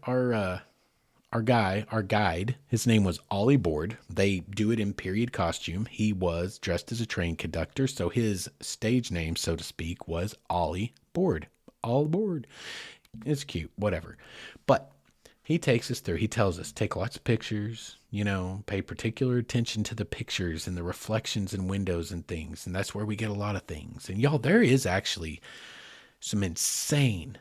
guide, his name was Ollie Board. They do it in period costume. He was dressed as a train conductor, so his stage name, so to speak, was Ollie Board. All aboard. It's cute, whatever. But he takes us through. He tells us, take lots of pictures, pay particular attention to the pictures and the reflections in windows and things. And that's where we get a lot of things. And y'all, there is actually some insane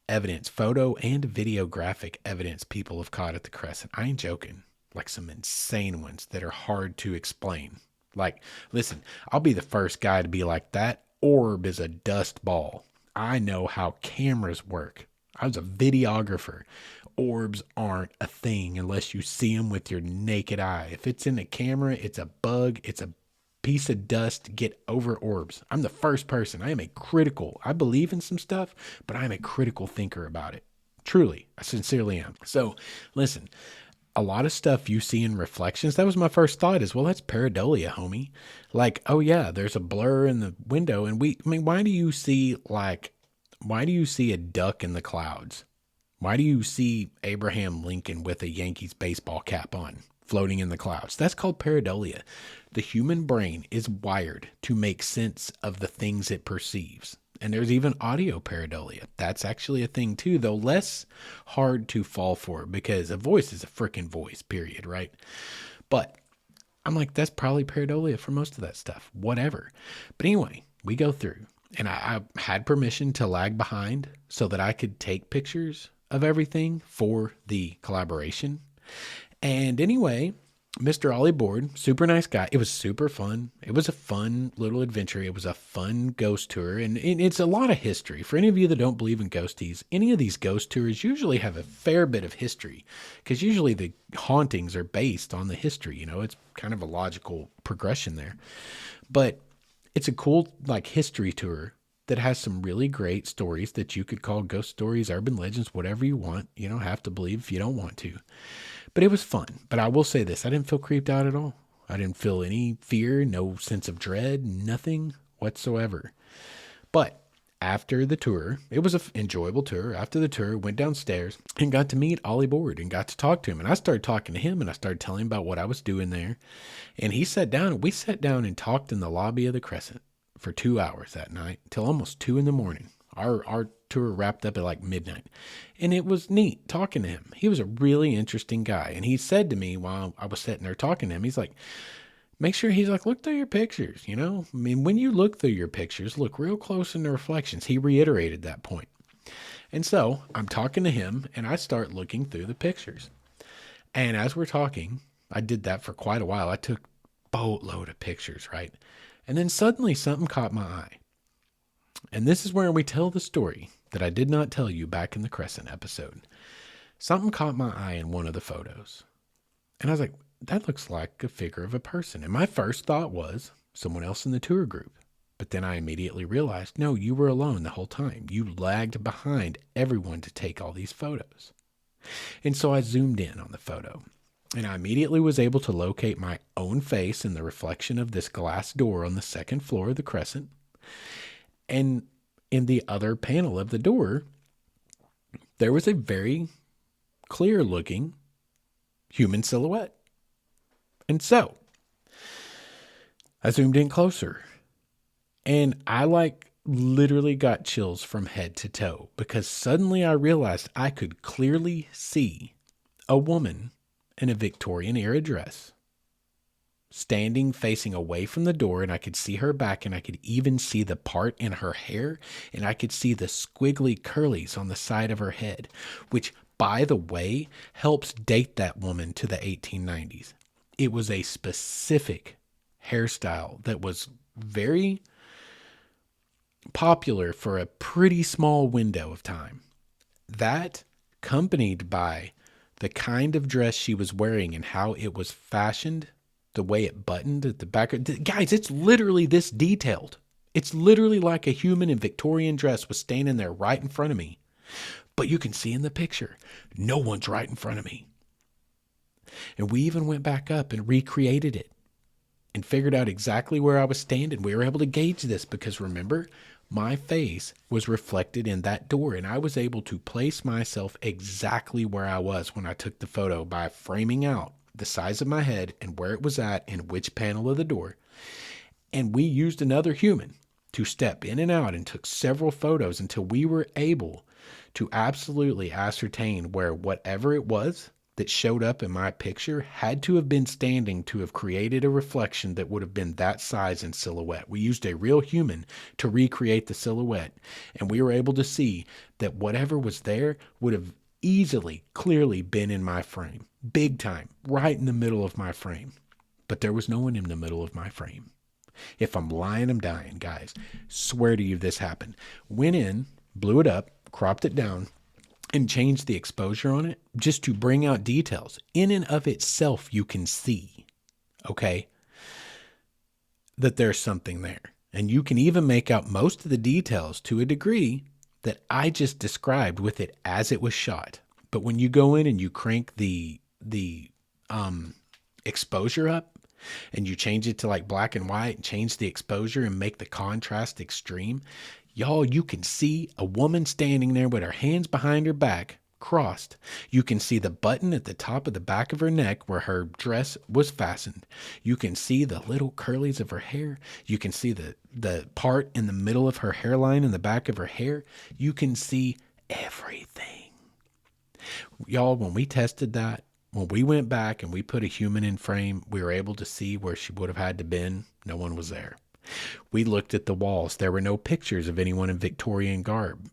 evidence, photo and videographic evidence people have caught at the Crescent. I ain't joking. Like some insane ones that are hard to explain. Like, listen, I'll be the first guy to be like, that orb is a dust ball. I know how cameras work. I was a videographer. Orbs aren't a thing unless you see them with your naked eye. If it's in a camera, it's a bug. It's a piece of dust. Get over orbs. I'm the first person. I believe in some stuff, but I'm a critical thinker about it. Truly, I sincerely am. So listen, a lot of stuff you see in reflections, that was my first thought is, well, that's pareidolia, homie. Like, oh yeah, there's a blur in the window. And why do you see a duck in the clouds? Why do you see Abraham Lincoln with a Yankees baseball cap on, floating in the clouds? That's called pareidolia. The human brain is wired to make sense of the things it perceives. And there's even audio pareidolia. That's actually a thing too, though less hard to fall for because a voice is a freaking voice, period, right? But I'm like, that's probably pareidolia for most of that stuff, whatever. But anyway, we go through, and I had permission to lag behind so that I could take pictures of everything for the collaboration. And anyway, Mr. Ollie Board, super nice guy. It was super fun. It was a fun little adventure. It was a fun ghost tour. And it's a lot of history. For any of you that don't believe in ghosties, any of these ghost tours usually have a fair bit of history because usually the hauntings are based on the history. It's kind of a logical progression there. But it's a cool history tour that has some really great stories that you could call ghost stories, urban legends, whatever you want. You don't have to believe if you don't want to. But it was fun. But I will say this, I didn't feel creeped out at all. I didn't feel any fear, no sense of dread, nothing whatsoever. But after the tour, it was an enjoyable tour. After the tour, went downstairs and got to meet Ollie Board and got to talk to him. And I started talking to him and I started telling him about what I was doing there. And he sat down and we sat down and talked in the lobby of the Crescent for 2 hours that night till almost 2 a.m. Our tour wrapped up at midnight. And it was neat talking to him. He was a really interesting guy. And he said to me while I was sitting there talking to him, he's like, look through your pictures, when you look through your pictures, look real close in the reflections. He reiterated that point. And so I'm talking to him and I start looking through the pictures. And as we're talking, I did that for quite a while. I took a boatload of pictures, right? And then suddenly something caught my eye. And this is where we tell the story that I did not tell you back in the Crescent episode. Something caught my eye in one of the photos. And I was like, that looks like a figure of a person. And my first thought was someone else in the tour group. But then I immediately realized, no, you were alone the whole time. You lagged behind everyone to take all these photos. And so I zoomed in on the photo. And I immediately was able to locate my own face in the reflection of this glass door on the second floor of the Crescent. And in the other panel of the door, there was a very clear looking human silhouette. And so I zoomed in closer and I literally got chills from head to toe because suddenly I realized I could clearly see a woman in a Victorian era dress standing facing away from the door, and I could see her back, and I could even see the part in her hair, and I could see the squiggly curlies on the side of her head, which, by the way, helps date that woman to the 1890s. It was a specific hairstyle that was very popular for a pretty small window of time. That, accompanied by the kind of dress she was wearing and how it was fashioned, the way it buttoned at the back. Guys, it's literally this detailed. It's literally like a human in Victorian dress was standing there right in front of me. But you can see in the picture, no one's right in front of me. And we even went back up and recreated it and figured out exactly where I was standing. We were able to gauge this because remember, my face was reflected in that door, and I was able to place myself exactly where I was when I took the photo by framing out the size of my head and where it was at and which panel of the door. And we used another human to step in and out and took several photos until we were able to absolutely ascertain where whatever it was that showed up in my picture had to have been standing to have created a reflection that would have been that size in silhouette. We used a real human to recreate the silhouette, and we were able to see that whatever was there would have easily, clearly been in my frame. Big time, right in the middle of my frame. But there was no one in the middle of my frame. If I'm lying, I'm dying, guys. Swear to you this happened. Went in, blew it up, cropped it down, and changed the exposure on it just to bring out details. In and of itself, you can see, okay, that there's something there. And you can even make out most of the details to a degree that I just described with it as it was shot. But when you go in and you crank the exposure up, and you change it to like black and white and change the exposure and make the contrast extreme, y'all, you can see a woman standing there with her hands behind her back, crossed. You can see the button at the top of the back of her neck where her dress was fastened. You can see the little curlies of her hair. You can see the part in the middle of her hairline in the back of her hair. You can see everything. Y'all, when we tested that, when we went back and we put a human in frame, we were able to see where she would have had to been. No one was there. We looked at the walls. There were no pictures of anyone in Victorian garb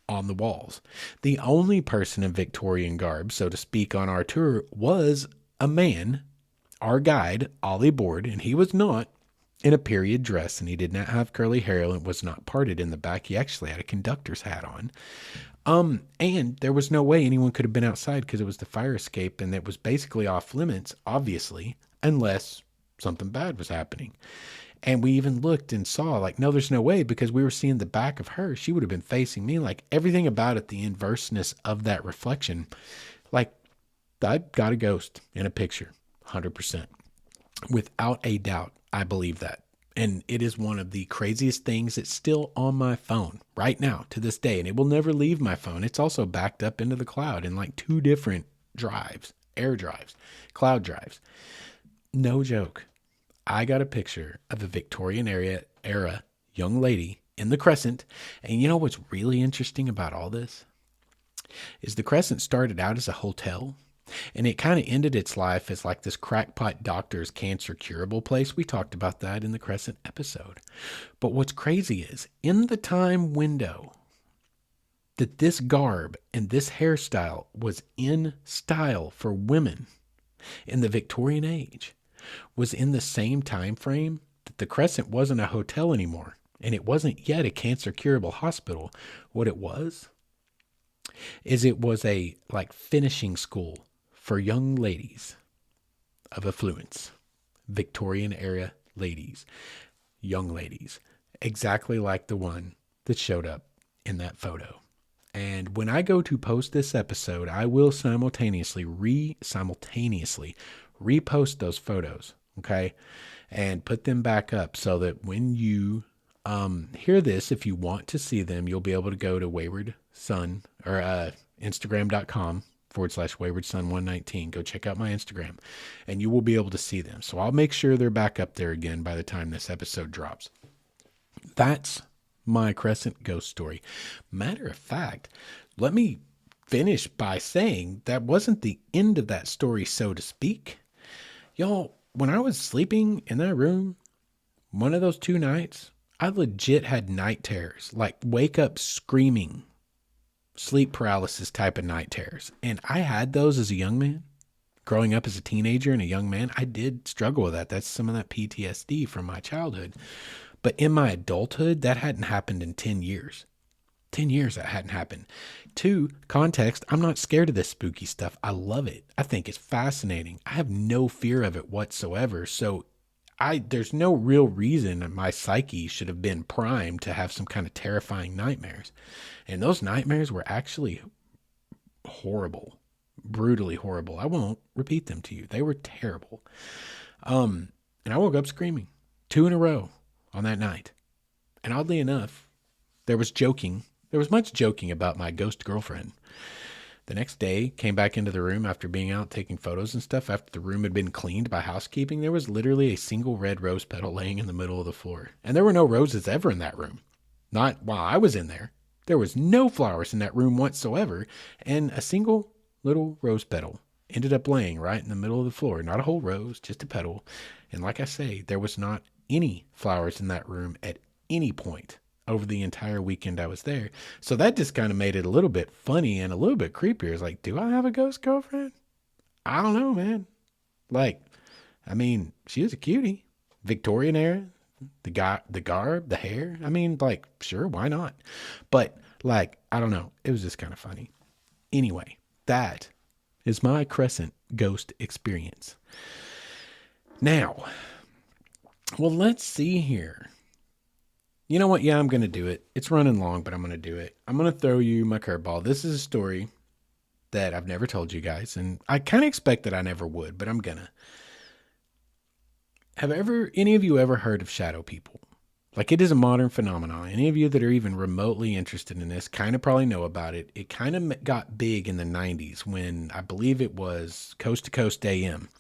on the walls. The only person in Victorian garb, so to speak, on our tour was a man, our guide, Ollie Board, and he was not in a period dress, and he did not have curly hair and was not parted in the back. He actually had a conductor's hat on. And there was no way anyone could have been outside because it was the fire escape and it was basically off limits, obviously, unless something bad was happening. And we even looked and saw like, no, there's no way because we were seeing the back of her. She would have been facing me, like everything about it, the inverseness of that reflection. Like I got a ghost in a picture, 100%. Without a doubt, I believe that. And it is one of the craziest things that's still on my phone right now to this day. And it will never leave my phone. It's also backed up into the cloud in like 2 different drives, air drives, cloud drives. No joke. I got a picture of a Victorian era young lady in the Crescent. And you know what's really interesting about all this? Is the Crescent started out as a hotel. And it kind of ended its life as like this crackpot doctor's cancer curable place. We talked about that in the Crescent episode. But what's crazy is in the time window that this garb and this hairstyle was in style for women in the Victorian age was in the same time frame that the Crescent wasn't a hotel anymore. And it wasn't yet a cancer curable hospital. What it was is it was a like finishing school for young ladies of affluence, Victorian era ladies, young ladies, exactly like the one that showed up in that photo. And when I go to post this episode, I will simultaneously repost those photos, okay, and put them back up so that when you hear this, if you want to see them, you'll be able to go to Wayward Son or Instagram.com/waywardson119. Go check out my Instagram and you will be able to see them. So I'll make sure they're back up there again by the time this episode drops. That's my Crescent ghost story. Matter of fact, let me finish by saying that wasn't the end of that story, so to speak. Y'all, when I was sleeping in that room, one of those 2 nights, I legit had night terrors, like wake up screaming, sleep paralysis type of night terrors. And I had those as a young man. Growing up as a teenager and a young man, I did struggle with that. That's some of that PTSD from my childhood. But in my adulthood, that hadn't happened in 10 years. 10 years that hadn't happened. Two, context, I'm not scared of this spooky stuff. I love it. I think it's fascinating. I have no fear of it whatsoever. So there's no real reason my psyche should have been primed to have some kind of terrifying nightmares. And those nightmares were actually horrible, brutally horrible. I won't repeat them to you. They were terrible. And I woke up screaming 2 in a row on that night. And oddly enough, there was much joking about my ghost girlfriend. The next day, came back into the room after being out taking photos and stuff. After the room had been cleaned by housekeeping, there was literally a single red rose petal laying in the middle of the floor. And there were no roses ever in that room. Not while I was in there. There was no flowers in that room whatsoever. And a single little rose petal ended up laying right in the middle of the floor. Not a whole rose, just a petal. And like I say, there was not any flowers in that room at any point over the entire weekend I was there. So that just kind of made it a little bit funny and a little bit creepier. It's like, do I have a ghost girlfriend? I don't know, man. Like, I mean, she was a cutie. Victorian era, the garb, the hair. I mean, like, sure, why not? But like, I don't know. It was just kind of funny. Anyway, that is my Crescent ghost experience. Now, well, let's see here. You know what? Yeah, I'm going to do it. It's running long, but I'm going to do it. I'm going to throw you my curveball. This is a story that I've never told you guys, and I kind of expect that I never would, but I'm going to. Have any of you ever heard of shadow people? Like, it is a modern phenomenon. Any of you that are even remotely interested in this kind of probably know about it. It kind of got big in the 90s when I believe it was Coast to Coast AM.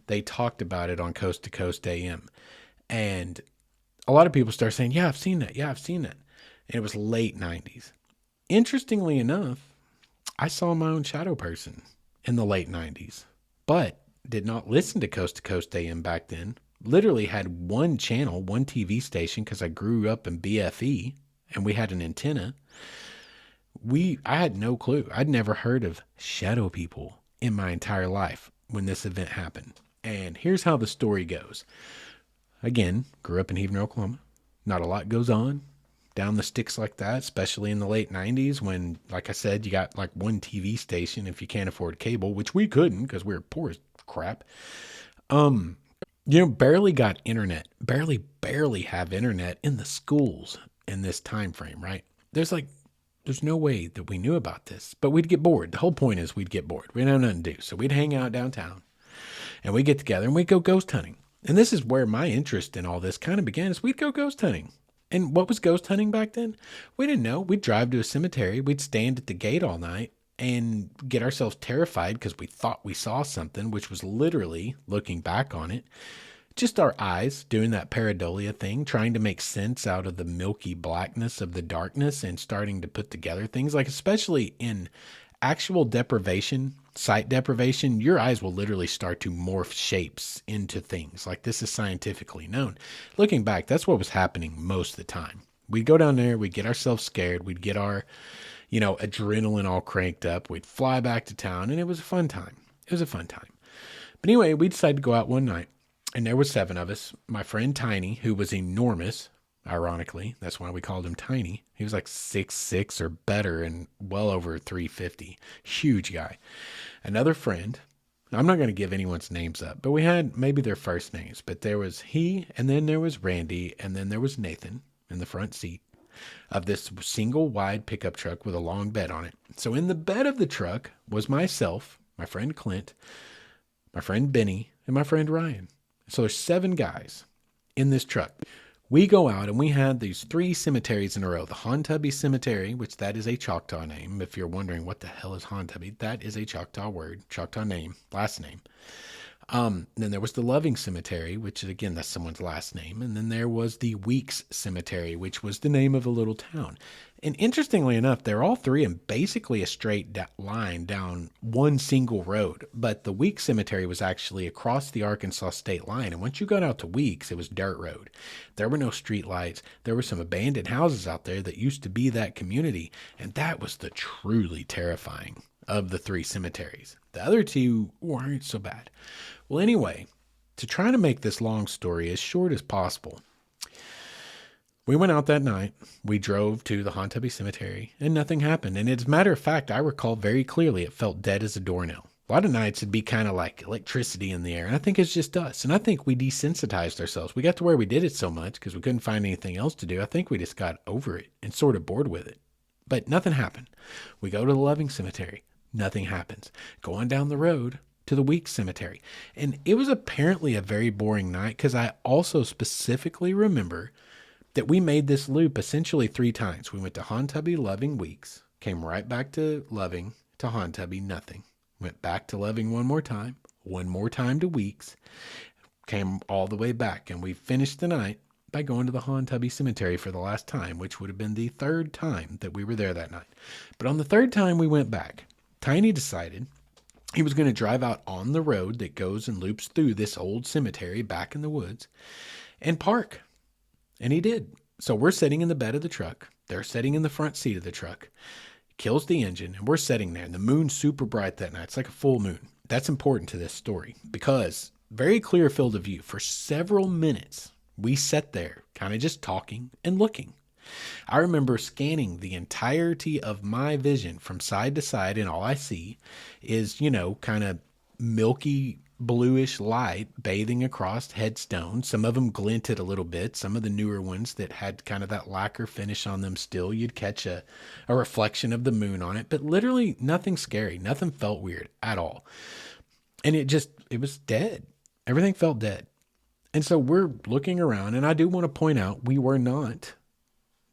They talked about it on Coast to Coast AM. And a lot of people start saying, yeah, I've seen that. Yeah, I've seen that. And it was late 90s. Interestingly enough, I saw my own shadow person in the late 90s, but did not listen to Coast AM back then. Literally had one channel, one TV station, because I grew up in BFE and we had an antenna. I had no clue. I'd never heard of shadow people in my entire life when this event happened. And here's how the story goes. Again, grew up in Heaven, Oklahoma. Not a lot goes on down the sticks like that, especially in the late 90s when, like I said, you got like one TV station if you can't afford cable, which we couldn't because we were poor as crap. Barely got internet, barely have internet in the schools in this time frame, right? There's no way that we knew about this, but we'd get bored. The whole point is we'd get bored. We didn't have nothing to do. So we'd hang out downtown and we'd get together and we'd go ghost hunting. And this is where my interest in all this kind of began, is we'd go ghost hunting. And what was ghost hunting back then? We didn't know. We'd drive to a cemetery. We'd stand at the gate all night and get ourselves terrified because we thought we saw something, which was literally, looking back on it, just our eyes doing that pareidolia thing, trying to make sense out of the milky blackness of the darkness and starting to put together things. Like, especially in actual deprivation, sight deprivation, your eyes will literally start to morph shapes into things. Like, this is scientifically known. Looking back, that's what was happening most of the time. We'd go down there, we'd get ourselves scared, we'd get our, adrenaline all cranked up, we'd fly back to town, and it was a fun time. But anyway, we decided to go out one night, and there were 7 of us. My friend Tiny, who was enormous, ironically, that's why we called him Tiny. He was like 6'6" or better and well over 350. Huge guy. Another friend, I'm not going to give anyone's names up, but we had maybe their first names. But there was he, and then there was Randy, and then there was Nathan in the front seat of this single wide pickup truck with a long bed on it. So in the bed of the truck was myself, my friend Clint, my friend Benny, and my friend Ryan. So there's 7 guys in this truck. We go out and we had these 3 cemeteries in a row. The Hontubby Cemetery, which that is a Choctaw name. If you're wondering what the hell is Hontubby, that is a Choctaw word, Choctaw name, last name. Then there was the Loving Cemetery, which again, that's someone's last name. And then there was the Weeks Cemetery, which was the name of a little town. And interestingly enough, they're all 3 in basically a straight line down one single road. But the Weeks Cemetery was actually across the Arkansas state line. And once you got out to Weeks, it was dirt road. There were no street lights. There were some abandoned houses out there that used to be that community. And that was the truly terrifying of the 3 cemeteries. The other 2 weren't so bad. Well, anyway, to try to make this long story as short as possible, We went out that night. We drove to the Hontubby Cemetery, and nothing happened. And as a matter of fact, I recall very clearly it felt dead as a doornail. A lot of nights it'd be kind of like electricity in the air, and I think it's just us. And I think we desensitized ourselves. We got to where we did it so much because we couldn't find anything else to do. I think we just got over it and sort of bored with it. But nothing happened. We go to the Loving Cemetery. Nothing happens. Go on down the road to the Weeks Cemetery. And it was apparently a very boring night because I also specifically remember that we made this loop essentially 3 times. We went to Hontubby, Loving, Weeks, came right back to Loving, to Hontubby, nothing. Went back to Loving one more time to Weeks, came all the way back. And we finished the night by going to the Hontubby Cemetery for the last time, which would have been the 3rd time that we were there that night. But on the 3rd time we went back, Tiny decided he was going to drive out on the road that goes and loops through this old cemetery back in the woods and park. And he did. So we're sitting in the bed of the truck. They're sitting in the front seat of the truck. Kills the engine, and we're sitting there. And the moon's super bright that night. It's like a full moon. That's important to this story because very clear field of view. For several minutes, we sat there kind of just talking and looking. I remember scanning the entirety of my vision from side to side, and all I see is, kind of milky bluish light bathing across headstones. Some of them glinted a little bit. Some of the newer ones that had kind of that lacquer finish on them still, you'd catch a reflection of the moon on it, but literally nothing scary. Nothing felt weird at all. And it was dead. Everything felt dead. And so we're looking around, and I do want to point out we were not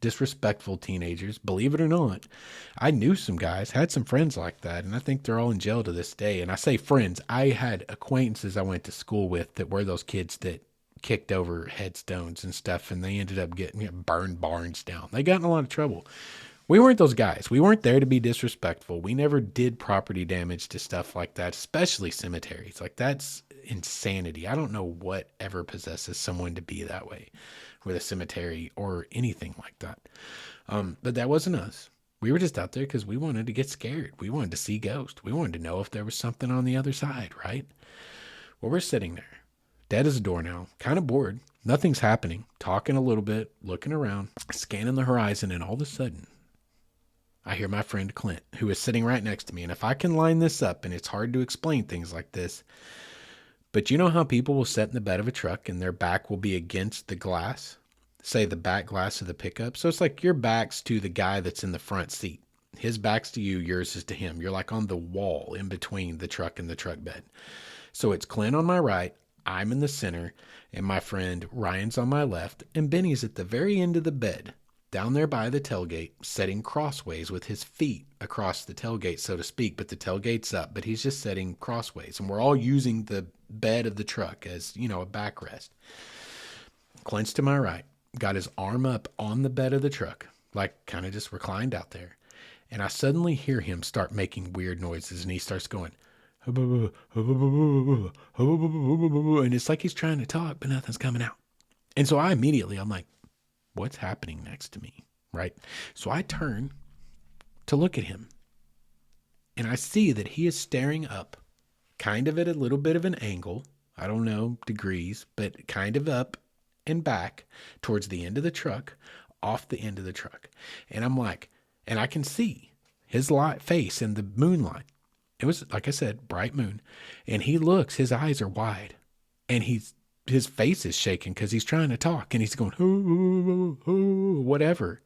disrespectful teenagers, believe it or not. I knew some guys, had some friends like that, and I think they're all in jail to this day. And I say friends, I had acquaintances I went to school with that were those kids that kicked over headstones and stuff, and they ended up getting burned barns down. They got in a lot of trouble. We weren't those guys. We weren't there to be disrespectful. We never did property damage to stuff like that, especially cemeteries. Like, that's insanity. I don't know what ever possesses someone to be that way with a cemetery or anything like that. But that wasn't us. We were just out there because we wanted to get scared. We wanted to see ghosts. We wanted to know if there was something on the other side, right? Well, we're sitting there, dead as a doornail, kind of bored. Nothing's happening. Talking a little bit, looking around, scanning the horizon, and all of a sudden, I hear my friend Clint, who is sitting right next to me. And if I can line this up, and it's hard to explain things like this, but you know how people will sit in the bed of a truck and their back will be against the glass, say the back glass of the pickup. So it's like your back's to the guy that's in the front seat. His back's to you, yours is to him. You're like on the wall in between the truck and the truck bed. So it's Clint on my right, I'm in the center, and my friend Ryan's on my left, and Benny's at the very end of the bed, down there by the tailgate, sitting crossways with his feet across the tailgate, so to speak, but the tailgate's up, but he's just sitting crossways, and we're all using the bed of the truck as, a backrest. Clint's to my right, got his arm up on the bed of the truck, like kind of just reclined out there, and I suddenly hear him start making weird noises, and he starts going, and it's like he's trying to talk, but nothing's coming out. And so I'm like, what's happening next to me, right? So I turn to look at him, and I see that he is staring up, kind of at a little bit of an angle, I don't know degrees, but kind of up and back towards the end of the truck, off the end of the truck. And I'm like, and I can see his face in the moonlight. It was, like I said, bright moon. And he looks, his eyes are wide, and his face is shaking because he's trying to talk, and he's going, whatever.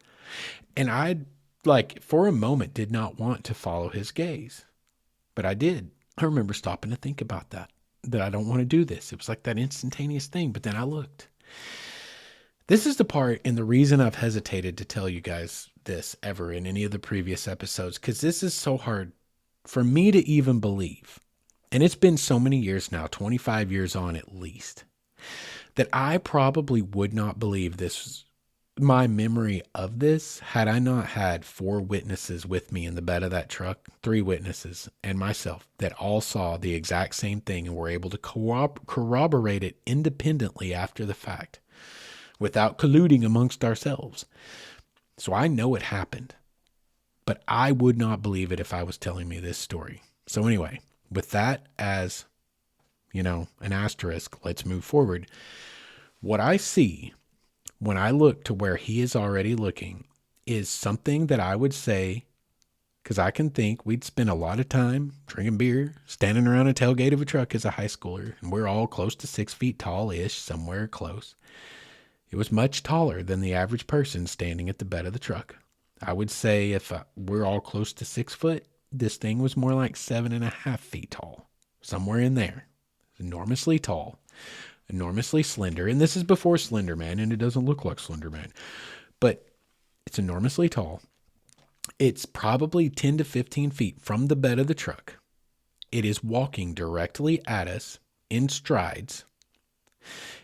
And I, for a moment, did not want to follow his gaze, but I did. I remember stopping to think about that I don't want to do this. It was like that instantaneous thing, but then I looked. This is the part, and the reason I've hesitated to tell you guys this ever in any of the previous episodes, because this is so hard for me to even believe. And it's been so many years now, 25 years on at least, that I probably would not believe this, my memory of this, had I not had 4 witnesses with me in the bed of that truck, 3 witnesses and myself, that all saw the exact same thing and were able to corroborate it independently after the fact, without colluding amongst ourselves. So I know it happened, but I would not believe it if I was telling me this story. So anyway, with that as, an asterisk, let's move forward. What I see when I look to where he is already looking, is something that I would say, because I can think we'd spend a lot of time drinking beer, standing around a tailgate of a truck as a high schooler, and we're all close to 6 feet tall-ish, somewhere close. It was much taller than the average person standing at the bed of the truck. I would say if we're all close to 6 foot, this thing was more like 7.5 feet tall, somewhere in there. Enormously tall, enormously slender, and this is before Slender Man, and it doesn't look like Slender Man, but it's enormously tall. It's probably 10 to 15 feet from the bed of the truck. It is walking directly at us in strides.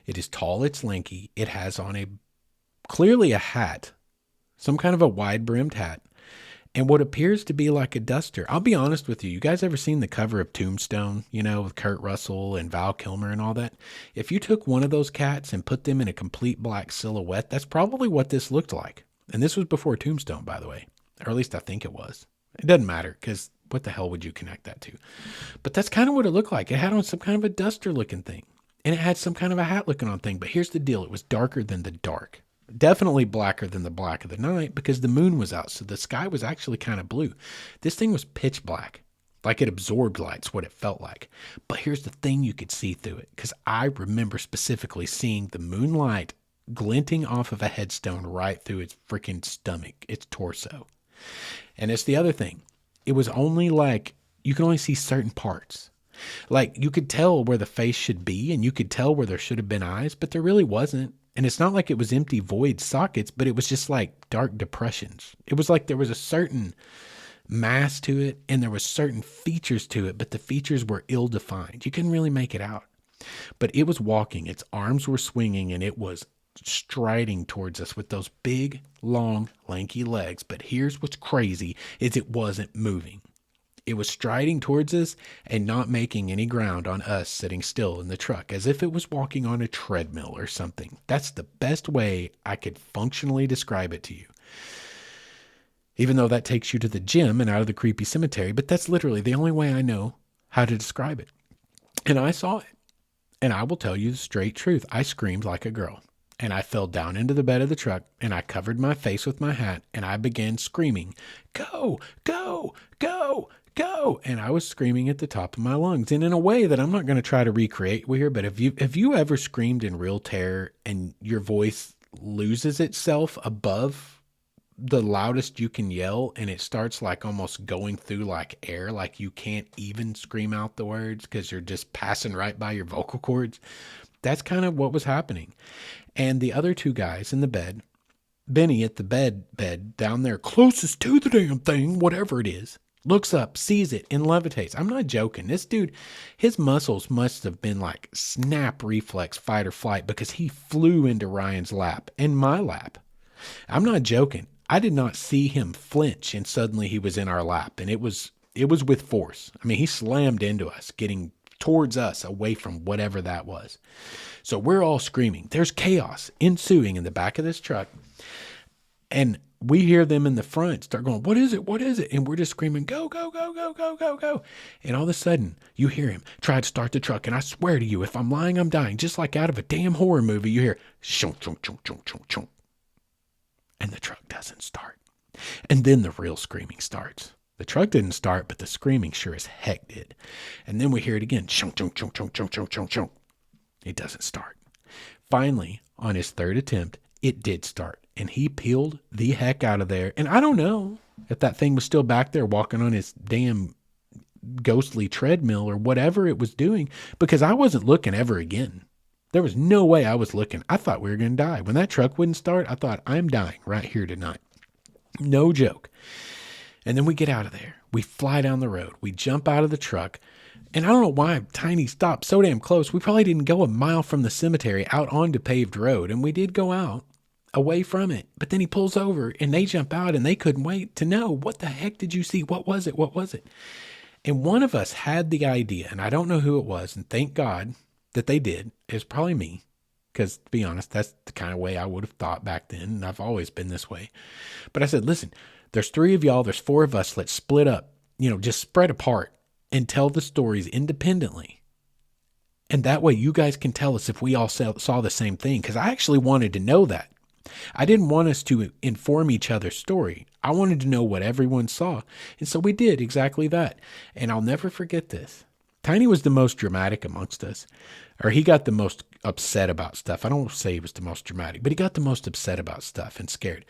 It is tall, it's lanky. It has on clearly a hat, some kind of a wide-brimmed hat, and what appears to be like a duster. I'll be honest with you. You guys ever seen the cover of Tombstone, with Kurt Russell and Val Kilmer and all that? If you took one of those cats and put them in a complete black silhouette, that's probably what this looked like. And this was before Tombstone, by the way. Or at least I think it was. It doesn't matter, because what the hell would you connect that to? But that's kind of what it looked like. It had on some kind of a duster-looking thing. And it had some kind of a hat-looking on thing. But here's the deal. It was darker than the dark. Definitely blacker than the black of the night, because the moon was out, so the sky was actually kind of blue. This thing was pitch black, like it absorbed light's what it felt like. But here's the thing, you could see through it, because I remember specifically seeing the moonlight glinting off of a headstone right through its freaking stomach, its torso. And it's the other thing. It was only like, you can only see certain parts. Like, you could tell where the face should be, and you could tell where there should have been eyes, but there really wasn't. And it's not like it was empty void sockets, but it was just like dark depressions. It was like there was a certain mass to it, and there was certain features to it, but the features were ill-defined. You couldn't really make it out. But it was walking, its arms were swinging, and it was striding towards us with those big, long, lanky legs. But here's what's crazy, is it wasn't moving. It was striding towards us and not making any ground on us sitting still in the truck, as if it was walking on a treadmill or something. That's the best way I could functionally describe it to you. Even though that takes you to the gym and out of the creepy cemetery, but that's literally the only way I know how to describe it. And I saw it. And I will tell you the straight truth. I screamed like a girl. And I fell down into the bed of the truck, and I covered my face with my hat, and I began screaming, "Go, go, go, go." And I was screaming at the top of my lungs, and in a way that I'm not going to try to recreate here, but have you ever screamed in real terror and your voice loses itself above the loudest you can yell, and it starts like almost going through like air, like you can't even scream out the words because you're just passing right by your vocal cords? That's kind of what was happening. And the other two guys in the bed, Benny at the bed down there closest to the damn thing, whatever it is, looks up, sees it, and levitates. I'm not joking. This dude, his muscles must have been like snap reflex, fight or flight, because he flew into Ryan's lap and my lap. I'm not joking. I did not see him flinch, and suddenly he was in our lap, and it was with force. I mean, he slammed into us, getting towards us, away from whatever that was. So we're all screaming. There's chaos ensuing in the back of this truck. And we hear them in the front start going, "What is it? What is it?" And we're just screaming, "Go, go, go, go, go, go, go." And all of a sudden, you hear him try to start the truck. And I swear to you, if I'm lying, I'm dying. Just like out of a damn horror movie, you hear, "Shunk, chunk, chunk, chunk, chunk, chunk." And the truck doesn't start. And then the real screaming starts. The truck didn't start, but the screaming sure as heck did. And then we hear it again. Shunk, chunk, chunk, chunk, chunk, chunk, chunk, chunk. It doesn't start. Finally, on his third attempt, it did start. And he peeled the heck out of there. And I don't know if that thing was still back there walking on his damn ghostly treadmill or whatever it was doing, because I wasn't looking ever again. There was no way I was looking. I thought we were going to die. When that truck wouldn't start, I thought, I'm dying right here tonight. No joke. And then we get out of there. We fly down the road. We jump out of the truck. And I don't know why Tiny stopped so damn close. We probably didn't go a mile from the cemetery out onto paved road. And we did go out away from it. But then he pulls over and they jump out and they couldn't wait to know, what the heck did you see? What was it? What was it? And one of us had the idea, and I don't know who it was. And thank God that they did. It was probably me. Because to be honest, that's the kind of way I would have thought back then. And I've always been this way. But I said, listen, there's 3 of y'all, there's 4 of us, let's split up, just spread apart and tell the stories independently. And that way you guys can tell us if we all saw the same thing. Because I actually wanted to know that. I didn't want us to inform each other's story. I wanted to know what everyone saw. And so we did exactly that. And I'll never forget this. Tiny was the most dramatic amongst us, or he got the most upset about stuff. I don't say he was the most dramatic, but he got the most upset about stuff and scared.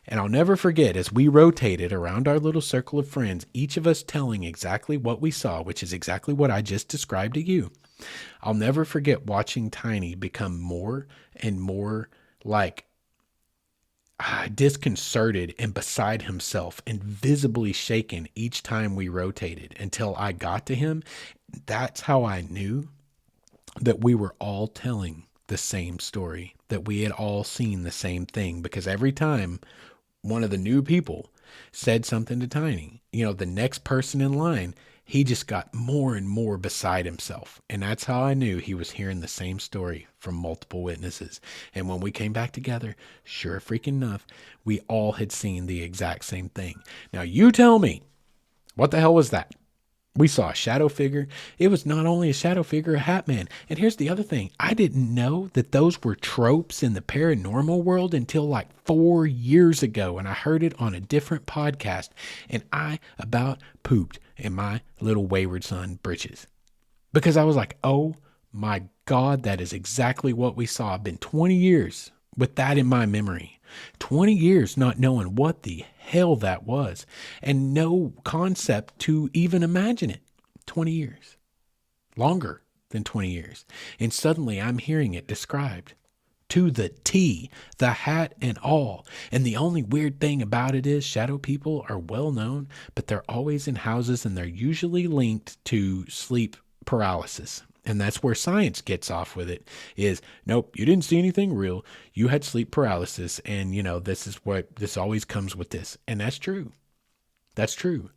And I'll never forget, as we rotated around our little circle of friends, each of us telling exactly what we saw, which is exactly what I just described to you. I'll never forget watching Tiny become more and more like disconcerted and beside himself and visibly shaken each time we rotated until I got to him. That's how I knew that we were all telling the same story, that we had all seen the same thing, because every time one of the new people said something to Tiny, the next person in line, he just got more and more beside himself. And that's how I knew he was hearing the same story from multiple witnesses. And when we came back together, sure freaking enough, we all had seen the exact same thing. Now you tell me, what the hell was that? We saw a shadow figure. It was not only a shadow figure, a hat man. And here's the other thing. I didn't know that those were tropes in the paranormal world until like 4 years ago. And I heard it on a different podcast. And I about pooped in my little wayward son britches. Because I was like, oh my God, that is exactly what we saw. I've been 20 years with that in my memory. 20 years not knowing what the hell that was, and no concept to even imagine it. 20 years. Longer than 20 years. And suddenly I'm hearing it described to the T, the hat and all. And the only weird thing about it is shadow people are well known, but they're always in houses and they're usually linked to sleep paralysis. And that's where science gets off with it is, nope, you didn't see anything real. You had sleep paralysis. And, this always comes with this. And that's true. That's true.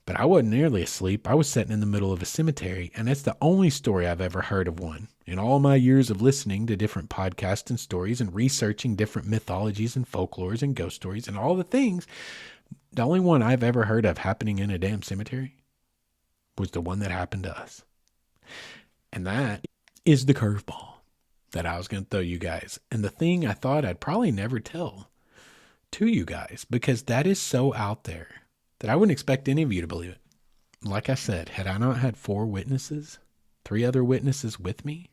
But I wasn't nearly asleep. I was sitting in the middle of a cemetery. And that's the only story I've ever heard of one. In all my years of listening to different podcasts and stories and researching different mythologies and folklores and ghost stories and all the things, the only one I've ever heard of happening in a damn cemetery was the one that happened to us. And that is the curveball that I was going to throw you guys. And the thing I thought I'd probably never tell to you guys, because that is so out there that I wouldn't expect any of you to believe it. Like I said, had I not had 4 witnesses, 3 other witnesses with me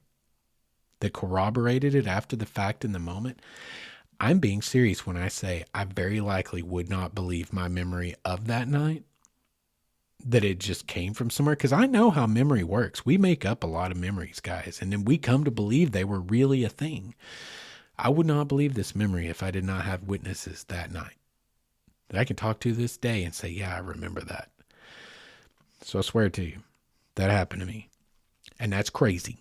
that corroborated it after the fact in the moment, I'm being serious when I say I very likely would not believe my memory of that night, that it just came from somewhere, because I know how memory works. We make up a lot of memories, guys, and then we come to believe they were really a thing. I would not believe this memory if I did not have witnesses that night that I can talk to this day and say, yeah, I remember that. So I swear to you, that happened to me. And that's crazy.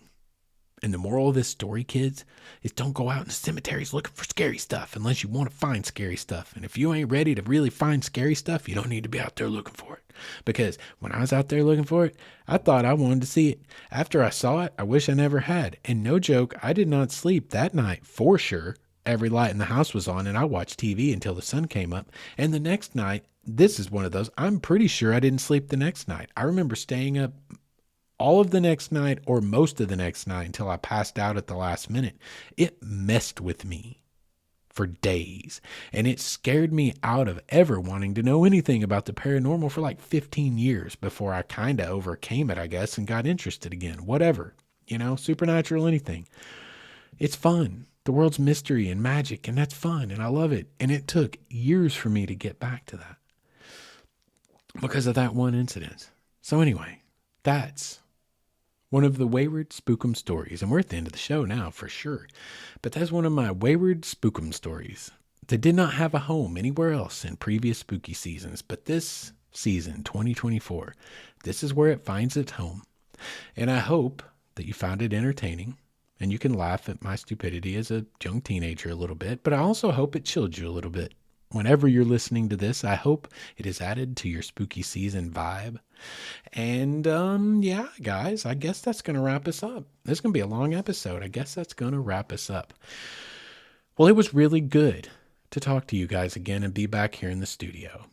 And the moral of this story, kids, is don't go out in the cemeteries looking for scary stuff unless you want to find scary stuff. And if you ain't ready to really find scary stuff, you don't need to be out there looking for it. Because when I was out there looking for it, I thought I wanted to see it. After I saw it, I wish I never had. And no joke, I did not sleep that night for sure. Every light in the house was on and I watched TV until the sun came up. And the next night, this is one of those, I'm pretty sure I didn't sleep the next night. I remember staying up all of the next night or most of the next night until I passed out at the last minute. It messed with me for days, and it scared me out of ever wanting to know anything about the paranormal for like 15 years before I kind of overcame it, I guess, and got interested again. Whatever, supernatural, anything. It's fun. The world's mystery and magic, and that's fun, and I love it. And it took years for me to get back to that because of that one incident. So anyway, that's one of the Wayward Spookum stories. And we're at the end of the show now, for sure. But that's one of my Wayward Spookum stories that did not have a home anywhere else in previous spooky seasons. But this season, 2024, this is where it finds its home. And I hope that you found it entertaining. And you can laugh at my stupidity as a young teenager a little bit. But I also hope it chilled you a little bit. Whenever you're listening to this, I hope it is added to your spooky season vibe. And, yeah, guys, I guess that's going to wrap us up. This is going to be a long episode. I guess that's going to wrap us up. Well, it was really good to talk to you guys again and be back here in the studio.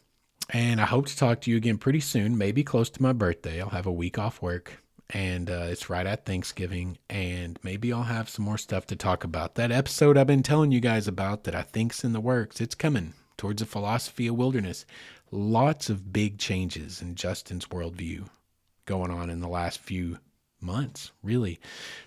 And I hope to talk to you again pretty soon, maybe close to my birthday. I'll have a week off work. and it's right at Thanksgiving, and maybe I'll have some more stuff to talk about. That episode I've been telling you guys about that I think's in the works, it's coming towards a philosophy of wilderness. Lots of big changes in Justin's worldview going on in the last few months, really.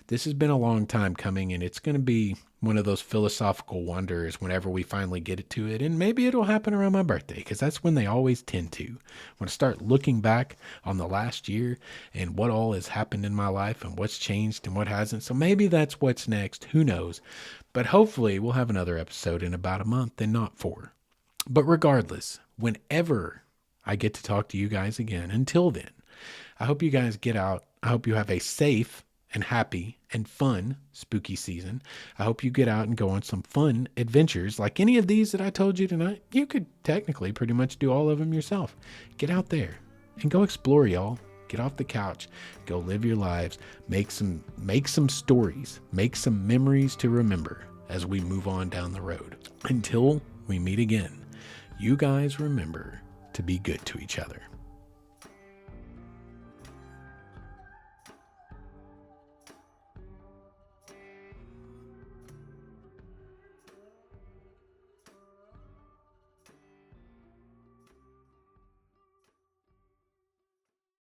This has been a long time coming, and it's going to be one of those philosophical wonders whenever we finally get to it. And maybe it'll happen around my birthday, because that's when they always tend to. When I start looking back on the last year and what all has happened in my life and what's changed and what hasn't. So maybe that's what's next. Who knows? But hopefully we'll have another episode in about a month and not 4. But regardless, whenever I get to talk to you guys again, until then, I hope you guys get out. I hope you have a safe and happy and fun spooky season. I hope you get out and go on some fun adventures like any of these that I told you tonight. You could technically pretty much do all of them yourself. Get out there and go explore, y'all. Get off the couch. Go live your lives. Make some stories. Make some memories to remember as we move on down the road. Until we meet again, you guys remember to be good to each other.